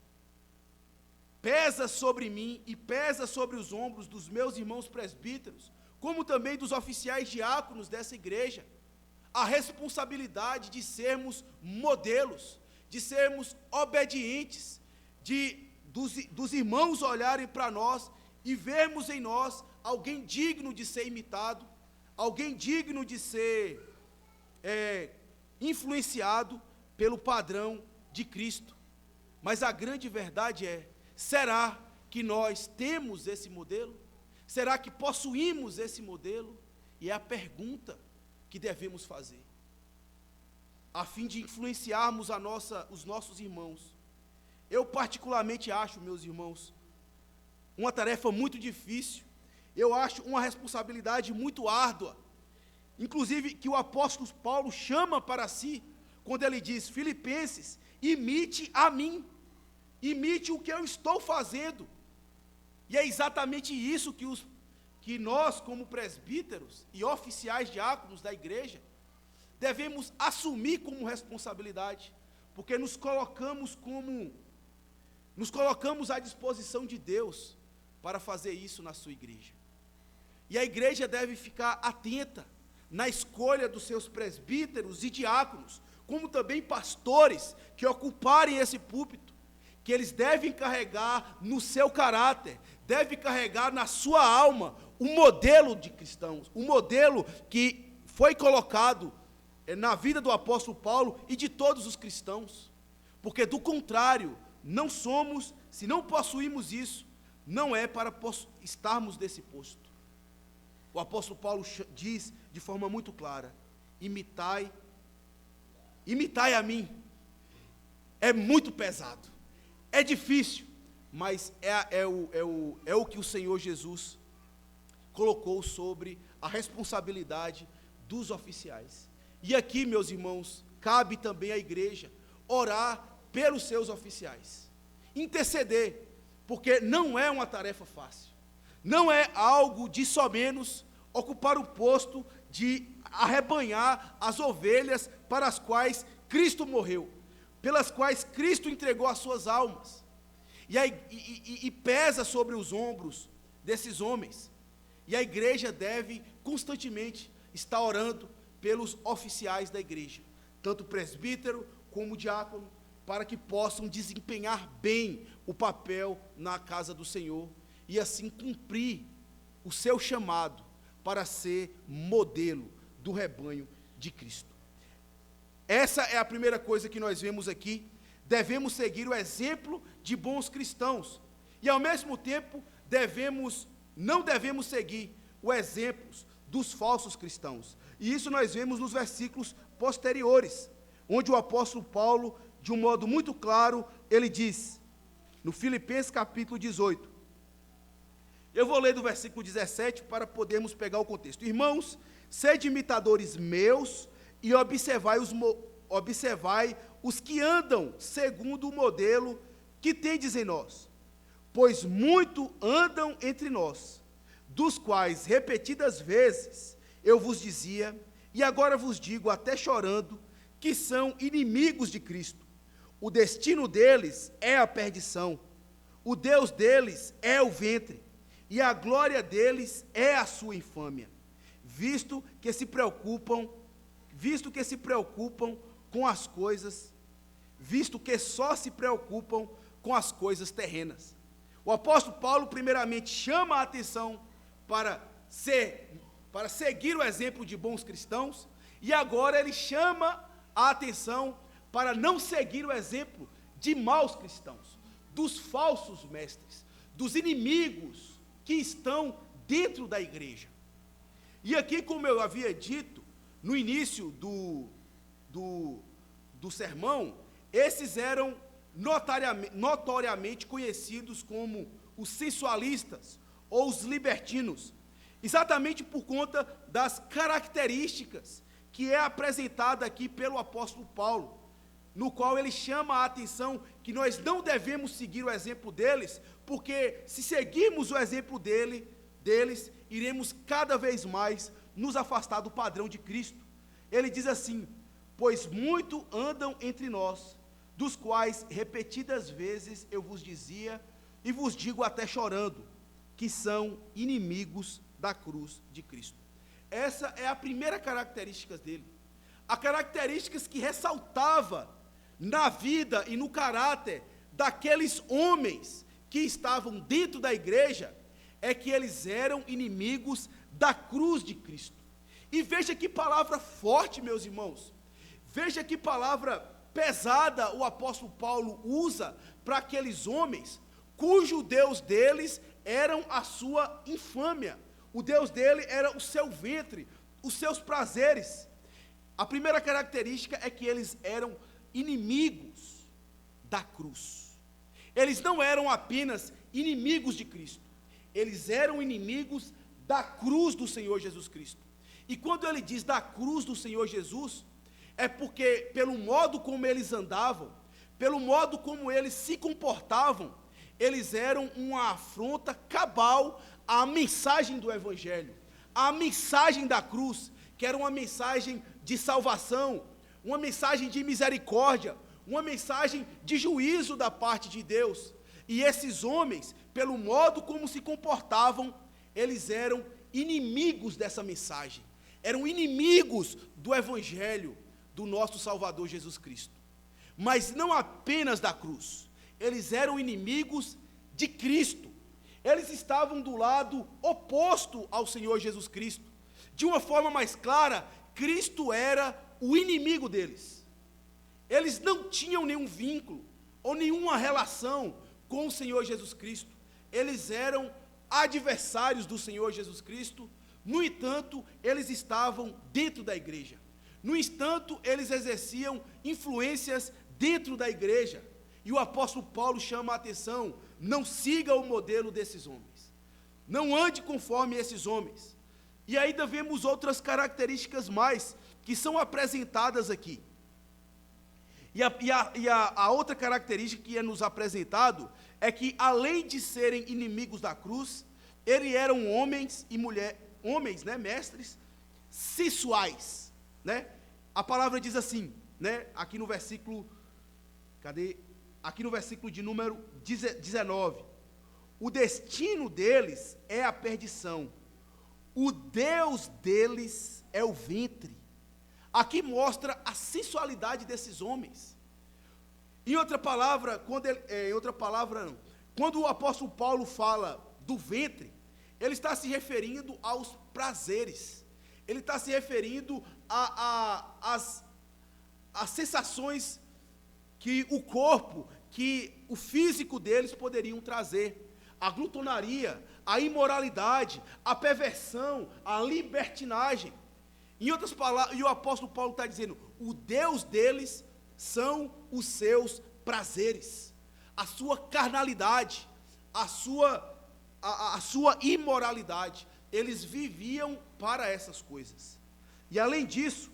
Pesa sobre mim e pesa sobre os ombros dos meus irmãos presbíteros, como também dos oficiais diáconos dessa igreja, a responsabilidade de sermos modelos, de sermos obedientes, dos irmãos olharem para nós e vermos em nós alguém digno de ser imitado, alguém digno de ser influenciado pelo padrão de Cristo. Mas a grande verdade é, será que nós temos esse modelo? Será que possuímos esse modelo? E é a pergunta que devemos fazer, a fim de influenciarmos os nossos irmãos. Eu particularmente acho, meus irmãos, uma tarefa muito difícil, eu acho uma responsabilidade muito árdua, inclusive que o apóstolo Paulo chama para si, quando ele diz: Filipenses, imite a mim, imite o que eu estou fazendo. E é exatamente isso que nós, como presbíteros e oficiais diáconos da igreja, devemos assumir como responsabilidade, porque nos colocamos à disposição de Deus para fazer isso na sua igreja. E a igreja deve ficar atenta na escolha dos seus presbíteros e diáconos, como também pastores que ocuparem esse púlpito, que eles devem carregar no seu caráter, devem carregar na sua alma o modelo de cristãos, o modelo que foi colocado na vida do apóstolo Paulo e de todos os cristãos, porque do contrário, não somos, se não possuímos isso, não é para estarmos nesse posto. O apóstolo Paulo diz de forma muito clara: imitai a mim. É muito pesado, é difícil, mas é o que o Senhor Jesus colocou sobre a responsabilidade dos oficiais. E aqui, meus irmãos, cabe também à igreja orar pelos seus oficiais, interceder, porque não é uma tarefa fácil, não é algo de somenos ocupar o posto de arrebanhar as ovelhas para as quais Cristo morreu, pelas quais Cristo entregou as suas almas, e pesa sobre os ombros desses homens, e a igreja deve constantemente estar orando pelos oficiais da igreja, tanto presbítero como diácono, para que possam desempenhar bem o papel na casa do Senhor, e assim cumprir o seu chamado para ser modelo do rebanho de Cristo. Essa é a primeira coisa que nós vemos aqui. Devemos seguir o exemplo de bons cristãos, e ao mesmo tempo não devemos seguir o exemplo dos falsos cristãos. E isso nós vemos nos versículos posteriores, onde o apóstolo Paulo, de um modo muito claro, ele diz, no Filipenses capítulo 18, eu vou ler do versículo 17 para podermos pegar o contexto. Irmãos, sede imitadores meus e observai os que andam segundo o modelo que tendes em nós, pois muito andam entre nós, dos quais repetidas vezes eu vos dizia, e agora vos digo até chorando, que são inimigos de Cristo. O destino deles é a perdição, o Deus deles é o ventre, e a glória deles é a sua infâmia, visto que se preocupam com as coisas, visto que só se preocupam com as coisas terrenas. O apóstolo Paulo, primeiramente, chama a atenção para seguir o exemplo de bons cristãos, e agora ele chama a atenção para não seguir o exemplo de maus cristãos, dos falsos mestres, dos inimigos que estão dentro da igreja. E aqui, como eu havia dito, no início do sermão, esses eram notoriamente conhecidos como os sensualistas ou os libertinos, exatamente por conta das características que é apresentada aqui pelo apóstolo Paulo, no qual ele chama a atenção que nós não devemos seguir o exemplo deles, porque se seguirmos o exemplo deles, iremos cada vez mais nos afastar do padrão de Cristo. Ele diz assim: pois muito andam entre nós, dos quais repetidas vezes eu vos dizia, e vos digo até chorando, que são inimigos da cruz de Cristo. Essa é a primeira característica dele. A característica que ressaltava na vida e no caráter daqueles homens que estavam dentro da igreja, é que eles eram inimigos da cruz de Cristo. E veja que palavra forte, meus irmãos. Veja que palavra pesada o apóstolo Paulo usa para aqueles homens, cujo Deus deles eram a sua infâmia. O Deus dele era o seu ventre, os seus prazeres. A primeira característica é que eles eram inimigos da cruz. Eles não eram apenas inimigos de Cristo, eles eram inimigos da cruz do Senhor Jesus Cristo. E quando ele diz da cruz do Senhor Jesus, é porque pelo modo como eles andavam, pelo modo como eles se comportavam, eles eram uma afronta cabal à mensagem do Evangelho, à mensagem da cruz, que era uma mensagem de salvação, uma mensagem de misericórdia, uma mensagem de juízo da parte de Deus. E esses homens, pelo modo como se comportavam, eles eram inimigos dessa mensagem, eram inimigos do Evangelho do nosso Salvador Jesus Cristo. Mas não apenas da cruz, eles eram inimigos de Cristo. Eles estavam do lado oposto ao Senhor Jesus Cristo. De uma forma mais clara, Cristo era o inimigo deles. Eles não tinham nenhum vínculo ou nenhuma relação com o Senhor Jesus Cristo. Eles eram adversários do Senhor Jesus Cristo. No entanto, eles estavam dentro da igreja. No entanto, eles exerciam influências dentro da igreja. E o apóstolo Paulo chama a atenção: não siga o modelo desses homens. Não ande conforme esses homens. E ainda vemos outras características mais que são apresentadas aqui. E a outra característica que é nos apresentado é que, além de serem inimigos da cruz, eles eram homens e mulheres, mestres sensuais, né? A palavra diz assim, né? Aqui no versículo, Aqui no versículo de número 19: o destino deles é a perdição, o Deus deles é o ventre. Aqui mostra a sensualidade desses homens. Em outra palavra, quando o apóstolo Paulo fala do ventre, ele está se referindo aos prazeres, ele está se referindo às sensações que o corpo, que o físico deles poderiam trazer. A glutonaria, a imoralidade, a perversão, a libertinagem. Em outras palavras, e o apóstolo Paulo está dizendo: o Deus deles são os seus prazeres, a sua carnalidade, a sua imoralidade. Eles viviam para essas coisas. E além disso,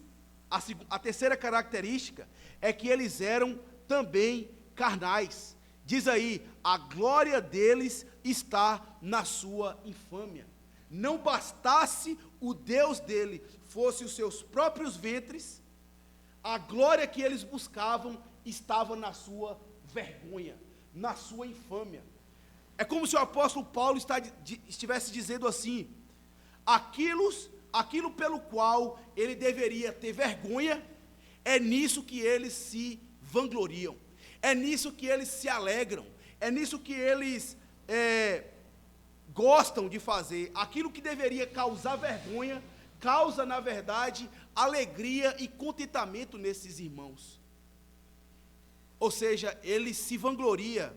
a terceira característica é que eles eram também carnais. Diz aí: a glória deles está na sua infâmia. Não bastasse o Deus dele fosse os seus próprios ventres, a glória que eles buscavam estava na sua vergonha, na sua infâmia. É como se o apóstolo Paulo estivesse dizendo assim: aquilo pelo qual ele deveria ter vergonha, é nisso que eles se vangloriam, é nisso que eles se alegram, é nisso que eles gostam de fazer, aquilo que deveria causar vergonha, causa, na verdade, alegria e contentamento nesses irmãos. Ou seja, ele se vangloria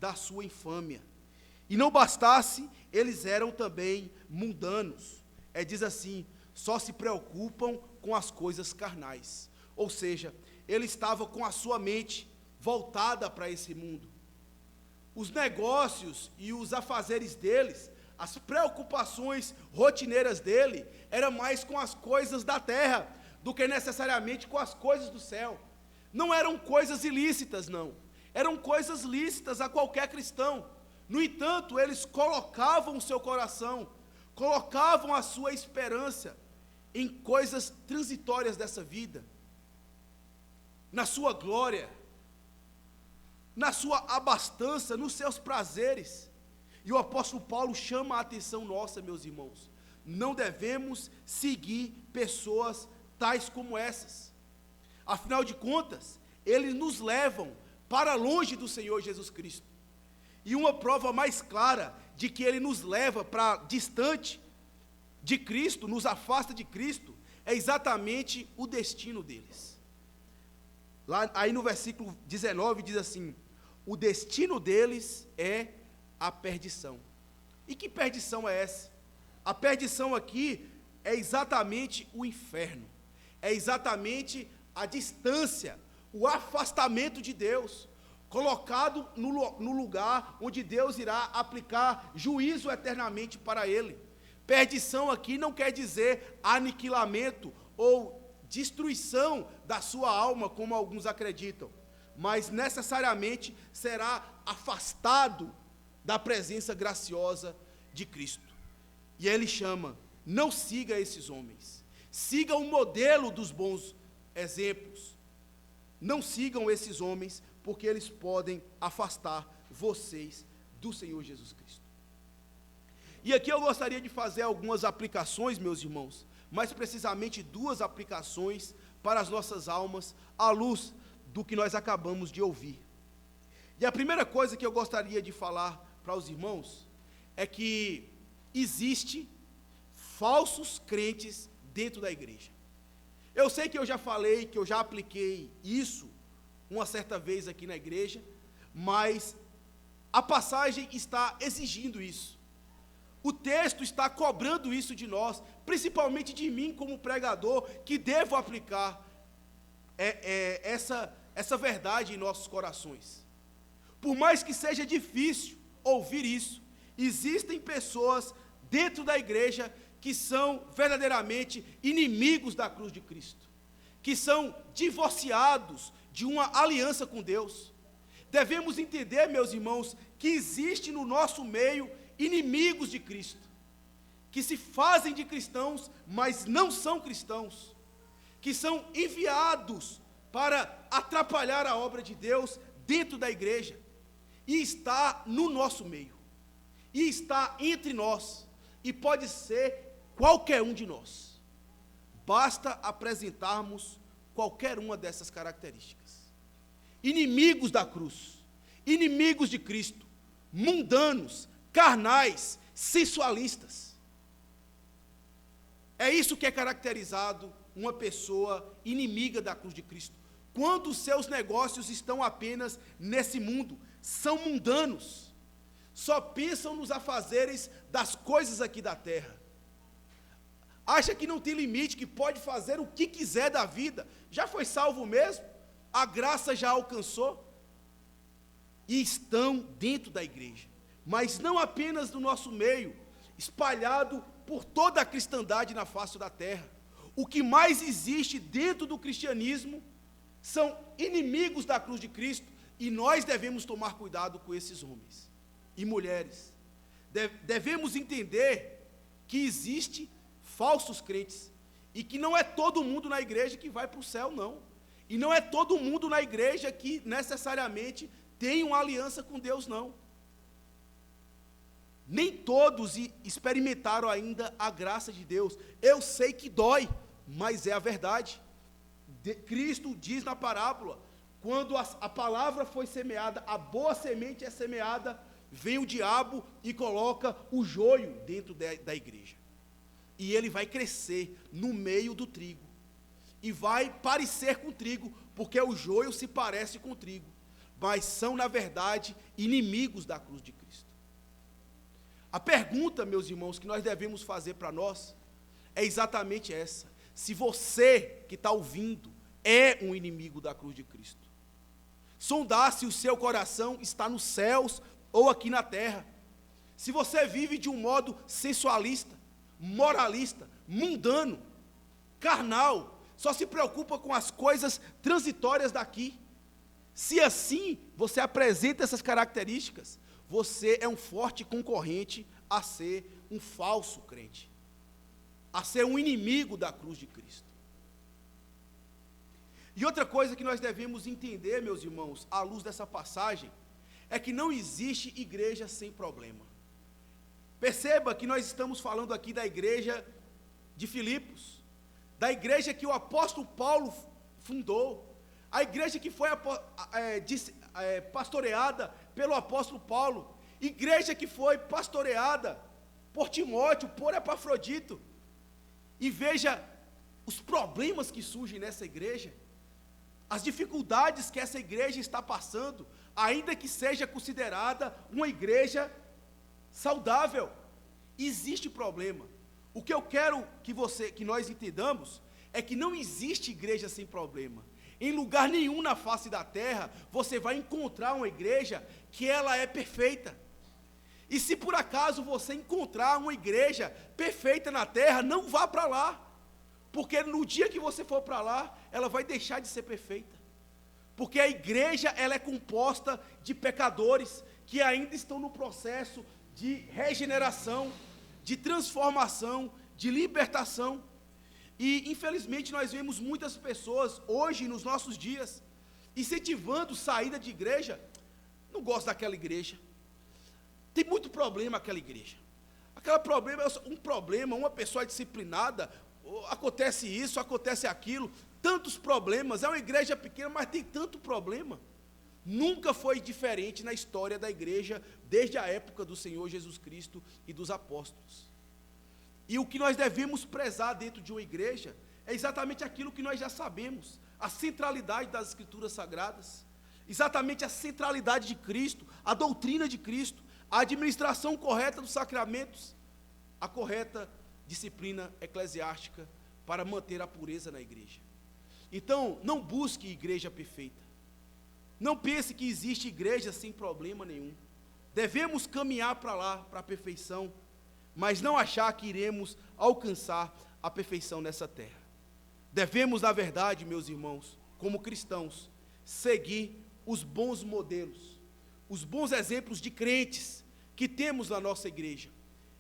da sua infâmia. E não bastasse, eles eram também mundanos. Diz assim, só se preocupam com as coisas carnais. Ou seja, ele estava com a sua mente voltada para esse mundo. Os negócios e os afazeres deles, as preocupações rotineiras dele, eram mais com as coisas da terra, do que necessariamente com as coisas do céu. Não eram coisas ilícitas, não. Eram coisas lícitas a qualquer cristão. No entanto, eles colocavam o seu coração, colocavam a sua esperança em coisas transitórias dessa vida, na sua glória, na sua abastança, nos seus prazeres. E o apóstolo Paulo chama a atenção nossa, meus irmãos. Não devemos seguir pessoas tais como essas. Afinal de contas, eles nos levam para longe do Senhor Jesus Cristo. E uma prova mais clara de que ele nos leva para distante de Cristo, nos afasta de Cristo, é exatamente o destino deles. Aí no versículo 19 diz assim: o destino deles é a perdição. E que perdição é essa? A perdição aqui é exatamente o inferno, é exatamente a distância, o afastamento de Deus, colocado no lugar onde Deus irá aplicar juízo eternamente para ele. Perdição aqui não quer dizer aniquilamento ou destruição da sua alma, como alguns acreditam, mas necessariamente será afastado da presença graciosa de Cristo. E ele chama: não siga esses homens, siga o modelo dos bons exemplos. Não sigam esses homens, porque eles podem afastar vocês do Senhor Jesus Cristo. E aqui eu gostaria de fazer algumas aplicações, meus irmãos, mais precisamente 2 aplicações para as nossas almas, à luz do que nós acabamos de ouvir. E a primeira coisa que eu gostaria de falar para os irmãos é que existe falsos crentes dentro da igreja. Eu sei que eu já falei, que eu já apliquei isso uma certa vez aqui na igreja, mas a passagem está exigindo isso. O texto está cobrando isso de nós, principalmente de mim como pregador, que devo aplicar essa verdade em nossos corações. Por mais que seja difícil ouvir isso, existem pessoas dentro da igreja que são verdadeiramente inimigos da cruz de Cristo, que são divorciados de uma aliança com Deus. Devemos entender, meus irmãos, que existe no nosso meio inimigos de Cristo, que se fazem de cristãos, mas não são cristãos, que são enviados para atrapalhar a obra de Deus dentro da igreja, e está no nosso meio, e está entre nós, e pode ser qualquer um de nós. Basta apresentarmos qualquer uma dessas características. Inimigos da cruz, inimigos de Cristo, mundanos, carnais, sensualistas. É isso que é caracterizado uma pessoa inimiga da cruz de Cristo. Quando os seus negócios estão apenas nesse mundo, são mundanos, só pensam nos afazeres das coisas aqui da terra. Acha que não tem limite, que pode fazer o que quiser da vida. Já foi salvo mesmo? A graça já alcançou? E estão dentro da igreja, mas não apenas no nosso meio, espalhado por toda a cristandade na face da terra. O que mais existe dentro do cristianismo são inimigos da cruz de Cristo, e nós devemos tomar cuidado com esses homens e mulheres. Devemos entender que existe falsos crentes, e que não é todo mundo na igreja que vai para o céu, não. E não é todo mundo na igreja que necessariamente tem uma aliança com Deus, não. Nem todos experimentaram ainda a graça de Deus. Eu sei que dói, mas é a verdade. Cristo diz na parábola, quando a palavra foi semeada, a boa semente é semeada vem o diabo e coloca o joio dentro da igreja. E ele vai crescer no meio do trigo. E vai parecer com trigo, porque o joio se parece com trigo. Mas são, na verdade, inimigos da cruz de Cristo. A pergunta, meus irmãos, que nós devemos fazer para nós, é exatamente essa. Se você que está ouvindo é um inimigo da cruz de Cristo. Sondar se o seu coração está nos céus ou aqui na terra. Se você vive de um modo sensualista, moralista, mundano, carnal, só se preocupa com as coisas transitórias daqui. Se assim você apresenta essas características, você é um forte concorrente a ser um falso crente, a ser um inimigo da cruz de Cristo. E outra coisa que nós devemos entender, meus irmãos, à luz dessa passagem, é que não existe igreja sem problema. Perceba que nós estamos falando aqui da igreja de Filipos, da igreja que o apóstolo Paulo fundou, a igreja que foi pastoreada pelo apóstolo Paulo, igreja que foi pastoreada por Timóteo, por Epafrodito. E veja os problemas que surgem nessa igreja, as dificuldades que essa igreja está passando, ainda que seja considerada uma igreja saudável. Existe problema. O que eu quero que nós entendamos é que não existe igreja sem problema. Em lugar nenhum na face da terra você vai encontrar uma igreja que ela é perfeita. E se por acaso você encontrar uma igreja perfeita na terra, não vá para lá, porque no dia que você for para lá, ela vai deixar de ser perfeita. Porque a igreja, ela é composta de pecadores que ainda estão no processo de regeneração, de transformação, de libertação. E infelizmente nós vemos muitas pessoas hoje, nos nossos dias, incentivando saída de igreja. Não gosto daquela igreja, tem muito problema aquela igreja, aquele problema é um problema, uma pessoa disciplinada, acontece isso, acontece aquilo, tantos problemas, é uma igreja pequena, mas tem tanto problema. Nunca foi diferente na história da igreja, desde a época do Senhor Jesus Cristo e dos apóstolos. E o que nós devemos prezar dentro de uma igreja, é exatamente aquilo que nós já sabemos, a centralidade das Escrituras Sagradas, exatamente a centralidade de Cristo, a doutrina de Cristo, a administração correta dos sacramentos, a correta disciplina eclesiástica para manter a pureza na igreja. Então, não busque igreja perfeita. Não pense que existe igreja sem problema nenhum. Devemos caminhar para lá, para a perfeição, mas não achar que iremos alcançar a perfeição nessa terra. Devemos, na verdade, meus irmãos, como cristãos, seguir os bons modelos, os bons exemplos de crentes que temos na nossa igreja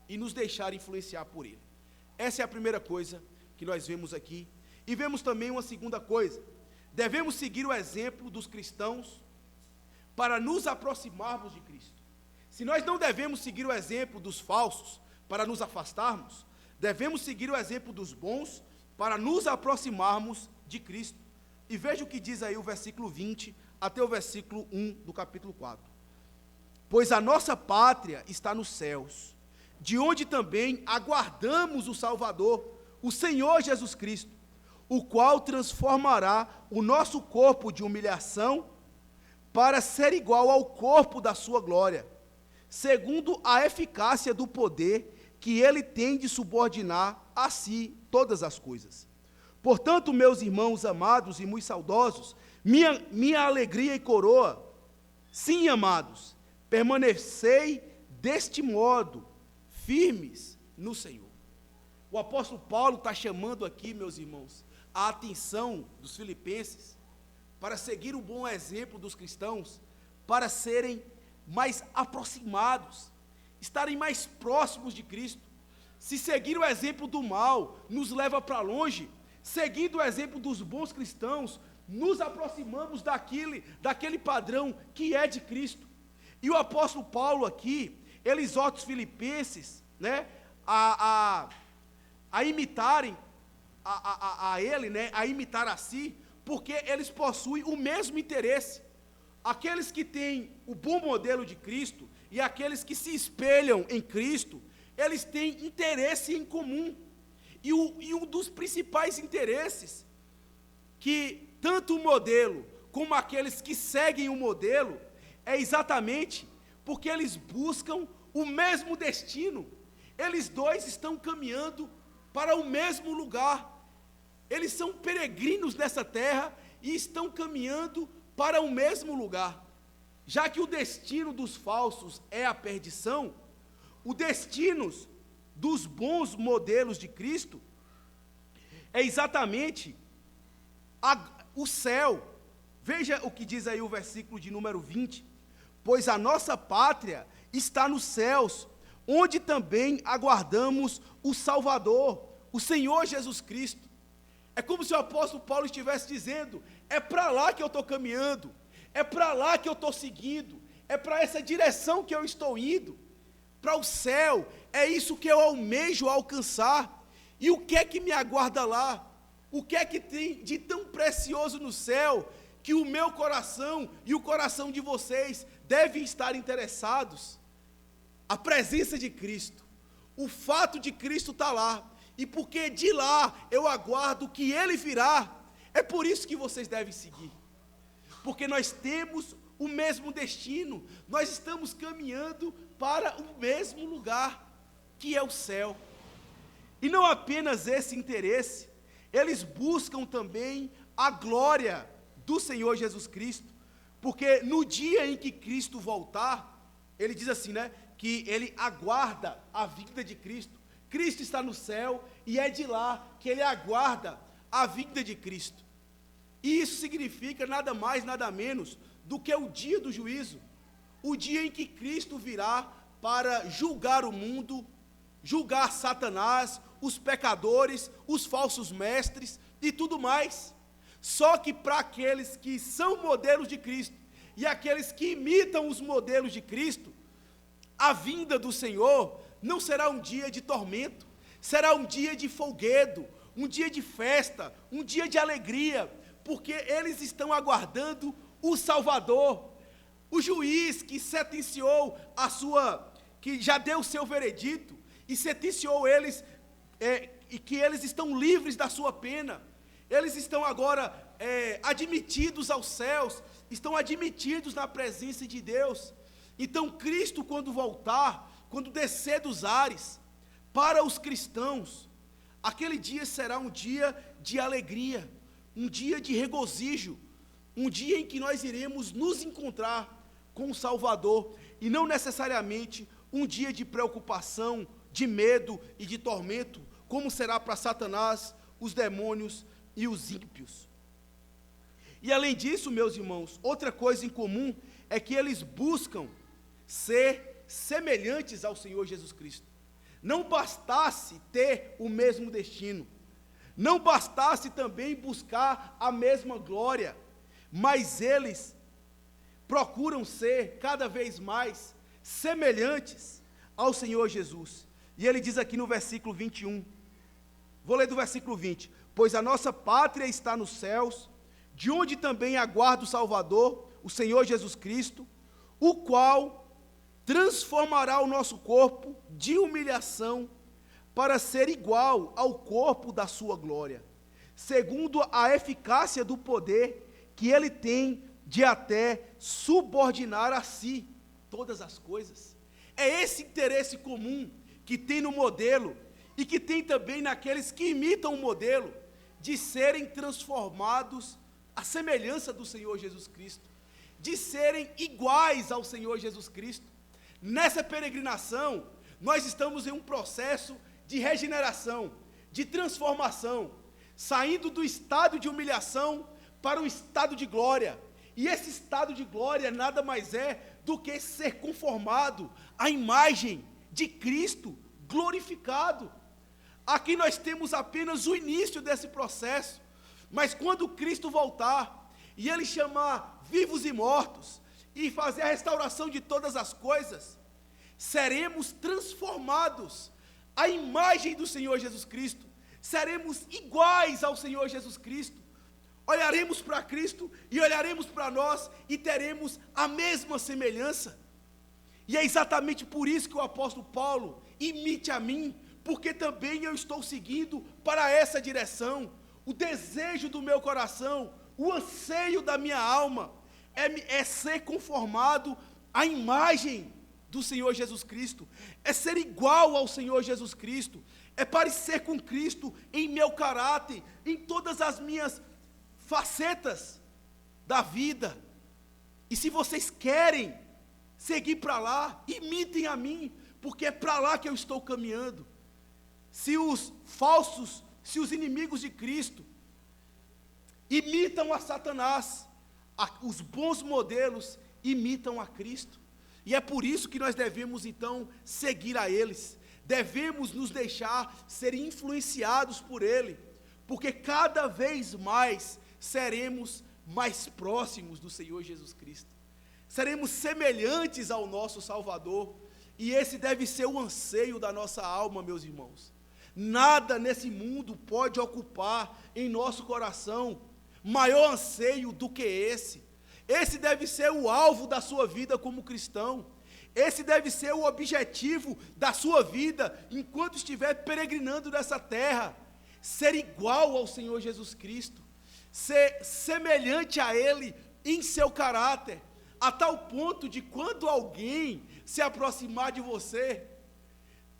e nos deixar influenciar por ele. Essa é a primeira coisa que nós vemos aqui. E vemos também uma segunda coisa: devemos seguir o exemplo dos cristãos para nos aproximarmos de Cristo. Se nós não devemos seguir o exemplo dos falsos para nos afastarmos, devemos seguir o exemplo dos bons para nos aproximarmos de Cristo. E veja o que diz aí o versículo 20 até o versículo 1 do capítulo 4. Pois a nossa pátria está nos céus, de onde também aguardamos o Salvador, o Senhor Jesus Cristo, o qual transformará o nosso corpo de humilhação para ser igual ao corpo da sua glória, segundo a eficácia do poder que ele tem de subordinar a si todas as coisas. Portanto, meus irmãos amados e muito saudosos, minha alegria e coroa, sim, amados, permanecei deste modo, firmes no Senhor. O apóstolo Paulo está chamando aqui, meus irmãos, a atenção dos filipenses para seguir o bom exemplo dos cristãos, para serem mais aproximados, estarem mais próximos de Cristo. Se seguir o exemplo do mal nos leva para longe, seguindo o exemplo dos bons cristãos, nos aproximamos daquele padrão que é de Cristo. E o apóstolo Paulo aqui, ele exorta os filipenses, né, a imitarem a ele, né, a imitar a si, porque eles possuem o mesmo interesse. aqueles que têm o bom modelo de Cristo e aqueles que se espelham em Cristo, eles têm interesse em comum. E um dos principais interesses que tanto o modelo como aqueles que seguem o modelo é exatamente porque eles buscam o mesmo destino. Eles dois estão caminhando para o mesmo lugar. Eles são peregrinos nessa terra e estão caminhando para o mesmo lugar. Já que o destino dos falsos é a perdição, o destino dos bons modelos de Cristo é exatamente o céu. Veja o que diz aí o versículo de número 20. Pois a nossa pátria está nos céus, onde também aguardamos o Salvador, o Senhor Jesus Cristo. É como se o apóstolo Paulo estivesse dizendo, é para lá que eu estou caminhando, é para lá que eu estou seguindo, é para essa direção que eu estou indo, para o céu, é isso que eu almejo alcançar. E o que é que me aguarda lá? O que é que tem de tão precioso no céu, que o meu coração e o coração de vocês devem estar interessados? A presença de Cristo, o fato de Cristo estar lá, e porque de lá eu aguardo que Ele virá, é por isso que vocês devem seguir, porque nós temos o mesmo destino, nós estamos caminhando para o mesmo lugar, que é o céu. E não apenas esse interesse, eles buscam também a glória do Senhor Jesus Cristo, porque no dia em que Cristo voltar, ele diz assim, né, que ele aguarda a vinda de Cristo. Cristo está no céu e é de lá que ele aguarda a vinda de Cristo. E isso significa nada mais, nada menos do que o dia do juízo, o dia em que Cristo virá para julgar o mundo, julgar Satanás, os pecadores, os falsos mestres e tudo mais. Só que para aqueles que são modelos de Cristo e aqueles que imitam os modelos de Cristo, a vinda do Senhor não será um dia de tormento, será um dia de folguedo, um dia de festa, um dia de alegria, porque eles estão aguardando o Salvador, o juiz que sentenciou que já deu o seu veredito e sentenciou eles, e que eles estão livres da sua pena. Eles estão agora admitidos aos céus, estão admitidos na presença de Deus. Então Cristo, quando voltar, quando descer dos ares, para os cristãos, aquele dia será um dia de alegria, um dia de regozijo, um dia em que nós iremos nos encontrar com o Salvador, e não necessariamente um dia de preocupação, de medo e de tormento, como será para Satanás, os demônios e os ímpios. E além disso, meus irmãos, outra coisa em comum é que eles buscam ser semelhantes ao Senhor Jesus Cristo. Não bastasse ter o mesmo destino, não bastasse também buscar a mesma glória, mas eles procuram ser cada vez mais semelhantes ao Senhor Jesus. E ele diz aqui no versículo 21, vou ler do versículo 20: pois a nossa pátria está nos céus, de onde também aguarda o Salvador, o Senhor Jesus Cristo, o qual transformará o nosso corpo de humilhação para ser igual ao corpo da sua glória, segundo a eficácia do poder que ele tem de até subordinar a si todas as coisas. É esse interesse comum que tem no modelo e que tem também naqueles que imitam o modelo, de serem transformados à semelhança do Senhor Jesus Cristo, de serem iguais ao Senhor Jesus Cristo. Nessa peregrinação, nós estamos em um processo de regeneração, de transformação, saindo do estado de humilhação para o estado de glória. E esse estado de glória nada mais é do que ser conformado à imagem de Cristo glorificado. Aqui nós temos apenas o início desse processo, mas quando Cristo voltar e Ele chamar vivos e mortos e fazer a restauração de todas as coisas, seremos transformados à imagem do Senhor Jesus Cristo, seremos iguais ao Senhor Jesus Cristo. olharemos para Cristo e olharemos para nós e teremos a mesma semelhança. E é exatamente por isso que o apóstolo Paulo, imite a mim, porque também eu estou seguindo para essa direção. O desejo do meu coração, o anseio da minha alma, é ser conformado à imagem do Senhor Jesus Cristo, é ser igual ao Senhor Jesus Cristo, é parecer com Cristo em meu caráter, em todas as minhas facetas da vida. E se vocês querem seguir para lá, imitem a mim, porque é para lá que eu estou caminhando. Se os falsos, se os inimigos de Cristo imitam a Satanás, os bons modelos imitam a Cristo. E é por isso que nós devemos então seguir a eles, devemos nos deixar ser influenciados por ele, porque cada vez mais seremos mais próximos do Senhor Jesus Cristo, seremos semelhantes ao nosso Salvador, e esse deve ser o anseio da nossa alma, meus irmãos. Nada nesse mundo pode ocupar em nosso coração maior anseio do que esse. Esse deve ser o alvo da sua vida como cristão. Esse deve ser o objetivo da sua vida enquanto estiver peregrinando nessa terra. Ser igual ao Senhor Jesus Cristo, ser semelhante a Ele em seu caráter, a tal ponto de quando alguém se aproximar de você,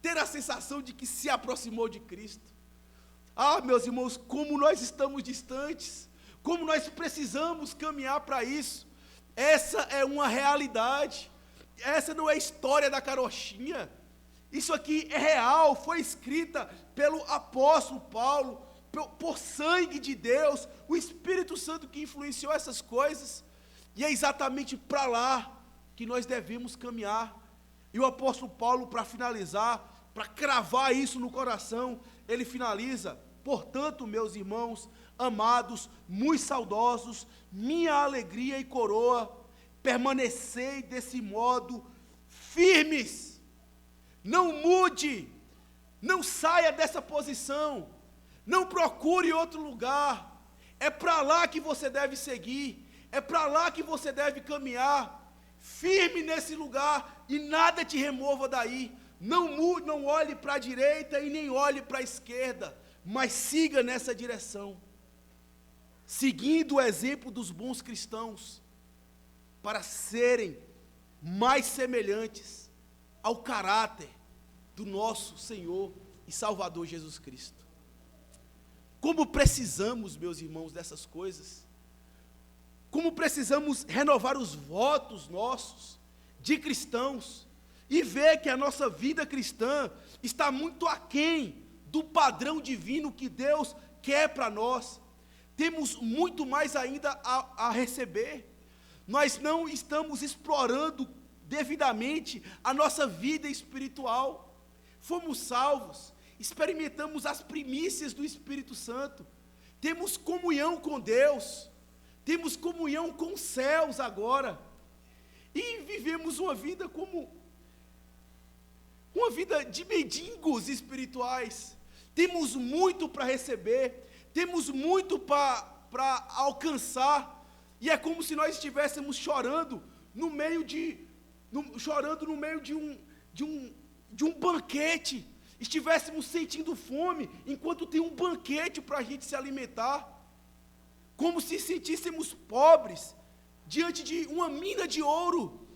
ter a sensação de que se aproximou de Cristo. Ah, meus irmãos, como nós estamos distantes, como nós precisamos caminhar para isso. Essa é uma realidade, essa não é história da carochinha, isso aqui é real, foi escrita pelo apóstolo Paulo, por sangue de Deus, o Espírito Santo que influenciou essas coisas, e é exatamente para lá que nós devemos caminhar. E o apóstolo Paulo, para finalizar, para cravar isso no coração, ele finaliza: portanto, meus irmãos amados, muito saudosos, minha alegria e coroa, permanecei desse modo firmes, não mude, não saia dessa posição, não procure outro lugar, é para lá que você deve seguir, é para lá que você deve caminhar, firme nesse lugar, e nada te remova daí. Não mude, não olhe para a direita e nem olhe para a esquerda, mas siga nessa direção, seguindo o exemplo dos bons cristãos, para serem mais semelhantes ao caráter do nosso Senhor e Salvador Jesus Cristo. Como precisamos, meus irmãos, dessas coisas, como precisamos renovar os votos nossos de cristãos, e ver que a nossa vida cristã está muito aquém do padrão divino que Deus quer para nós. Temos muito mais ainda a receber. Nós não estamos explorando devidamente a nossa vida espiritual. Fomos salvos, experimentamos as primícias do Espírito Santo, temos comunhão com Deus, temos comunhão com os céus agora, e vivemos uma vida de mendigos espirituais. Temos muito para receber, temos muito para alcançar, e é como se nós estivéssemos chorando no meio de um banquete, estivéssemos sentindo fome, enquanto tem um banquete para a gente se alimentar, como se sentíssemos pobres, diante de uma mina de ouro.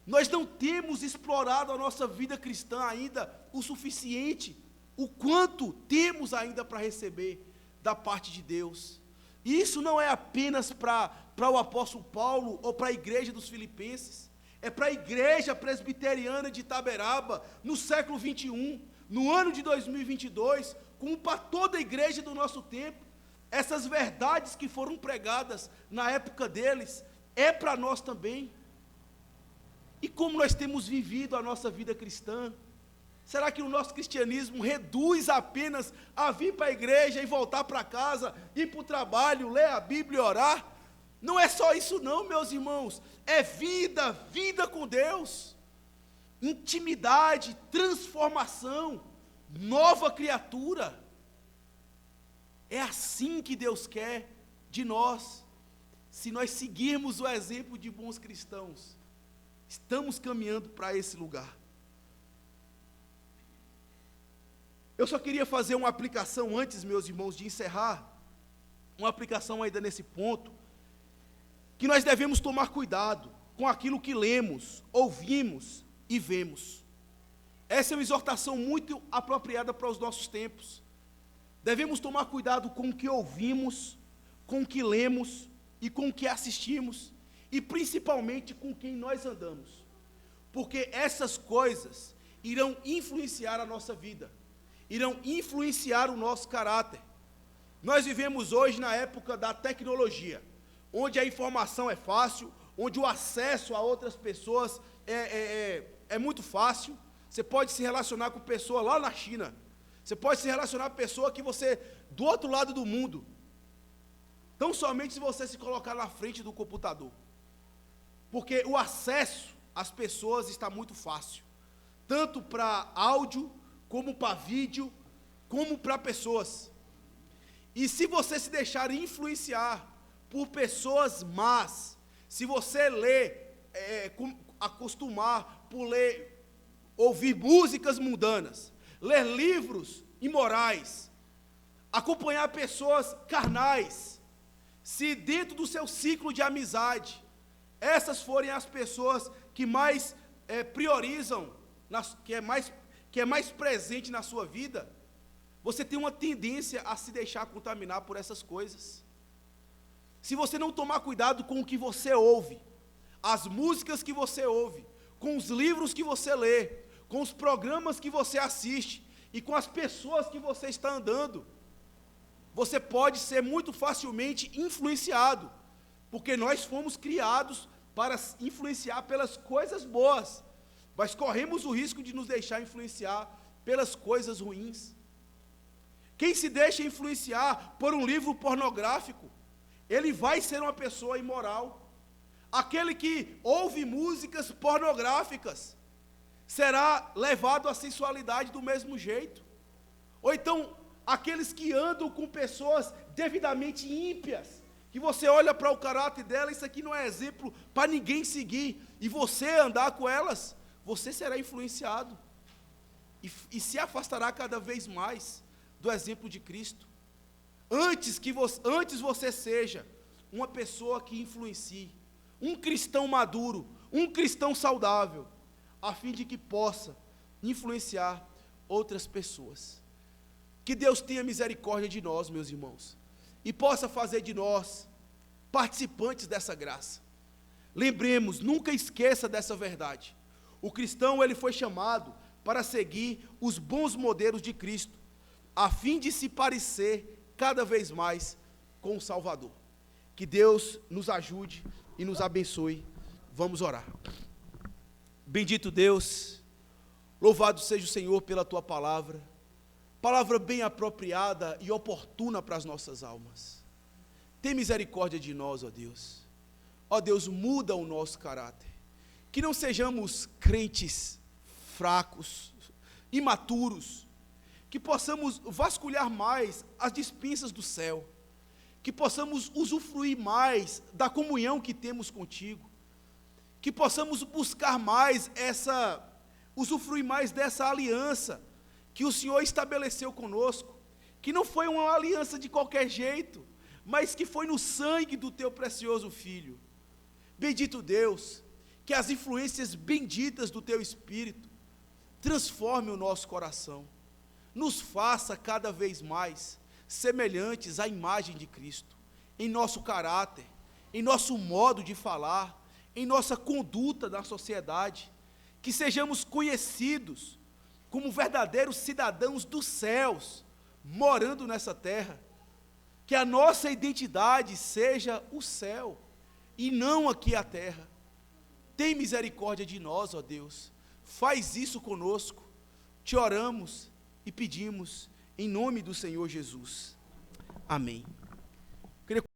Nós não temos explorado a nossa vida cristã ainda o suficiente, o quanto temos ainda para receber da parte de Deus. E isso não é apenas para o apóstolo Paulo ou para a igreja dos Filipenses, é para a igreja presbiteriana de Itaberaba, no século 21, no ano de 2022, como para toda a igreja do nosso tempo. Essas verdades que foram pregadas na época deles, é para nós também. E como nós temos vivido a nossa vida cristã? Será que o nosso cristianismo reduz apenas a vir para a igreja e voltar para casa, ir para o trabalho, ler a Bíblia e orar? Não é só isso não, meus irmãos, é vida, vida com Deus, intimidade, transformação, nova criatura. É assim que Deus quer de nós, se nós seguirmos o exemplo de bons cristãos, estamos caminhando para esse lugar. Eu só queria fazer uma aplicação antes, meus irmãos, de encerrar, uma aplicação ainda nesse ponto, que nós devemos tomar cuidado com aquilo que lemos, ouvimos e vemos. Essa é uma exortação muito apropriada para os nossos tempos. Devemos tomar cuidado com o que ouvimos, com o que lemos e com o que assistimos, e principalmente com quem nós andamos, porque essas coisas irão influenciar a nossa vida, irão influenciar o nosso caráter. Nós vivemos hoje na época da tecnologia, onde a informação é fácil, onde o acesso a outras pessoas é muito fácil. Você pode se relacionar com pessoa lá na China, você pode se relacionar com pessoa que você, do outro lado do mundo, tão somente se você se colocar na frente do computador, porque o acesso às pessoas está muito fácil, tanto para áudio, como para vídeo, como para pessoas. E se você se deixar influenciar por pessoas más, se você acostumar por ouvir músicas mundanas, ler livros imorais, acompanhar pessoas carnais, se dentro do seu ciclo de amizade, essas forem as pessoas que mais priorizam, que é mais presente na sua vida, você tem uma tendência a se deixar contaminar por essas coisas. Se você não tomar cuidado com o que você ouve, as músicas que você ouve, com os livros que você lê, com os programas que você assiste e com as pessoas que você está andando, você pode ser muito facilmente influenciado, porque nós fomos criados para influenciar pelas coisas boas, mas corremos o risco de nos deixar influenciar pelas coisas ruins. Quem se deixa influenciar por um livro pornográfico, ele vai ser uma pessoa imoral. Aquele que ouve músicas pornográficas será levado à sensualidade do mesmo jeito. Ou então, aqueles que andam com pessoas devidamente ímpias, que você olha para o caráter dela, isso aqui não é exemplo para ninguém seguir, e você andar com elas, você será influenciado, e se afastará cada vez mais do exemplo de Cristo. Antes você seja uma pessoa que influencie, um cristão maduro, um cristão saudável, a fim de que possa influenciar outras pessoas. Que Deus tenha misericórdia de nós, meus irmãos, e possa fazer de nós participantes dessa graça. Lembremos, nunca esqueça dessa verdade. O cristão, ele foi chamado para seguir os bons modelos de Cristo, a fim de se parecer cada vez mais com o Salvador. Que Deus nos ajude e nos abençoe. Vamos orar. Bendito Deus, louvado seja o Senhor pela Tua palavra, palavra bem apropriada e oportuna para as nossas almas. Tem misericórdia de nós, ó Deus. Ó Deus, muda o nosso caráter. Que não sejamos crentes fracos, imaturos, que possamos vasculhar mais as dispensas do céu, que possamos usufruir mais da comunhão que temos contigo, que possamos buscar mais usufruir mais dessa aliança que o Senhor estabeleceu conosco, que não foi uma aliança de qualquer jeito, mas que foi no sangue do teu precioso Filho. Bendito Deus, que as influências benditas do teu Espírito transformem o nosso coração, nos faça cada vez mais semelhantes à imagem de Cristo, em nosso caráter, em nosso modo de falar, em nossa conduta na sociedade, que sejamos conhecidos como verdadeiros cidadãos dos céus, morando nessa terra, que a nossa identidade seja o céu, e não aqui a terra. Tem misericórdia de nós, ó Deus, faz isso conosco, te oramos e pedimos, em nome do Senhor Jesus. Amém.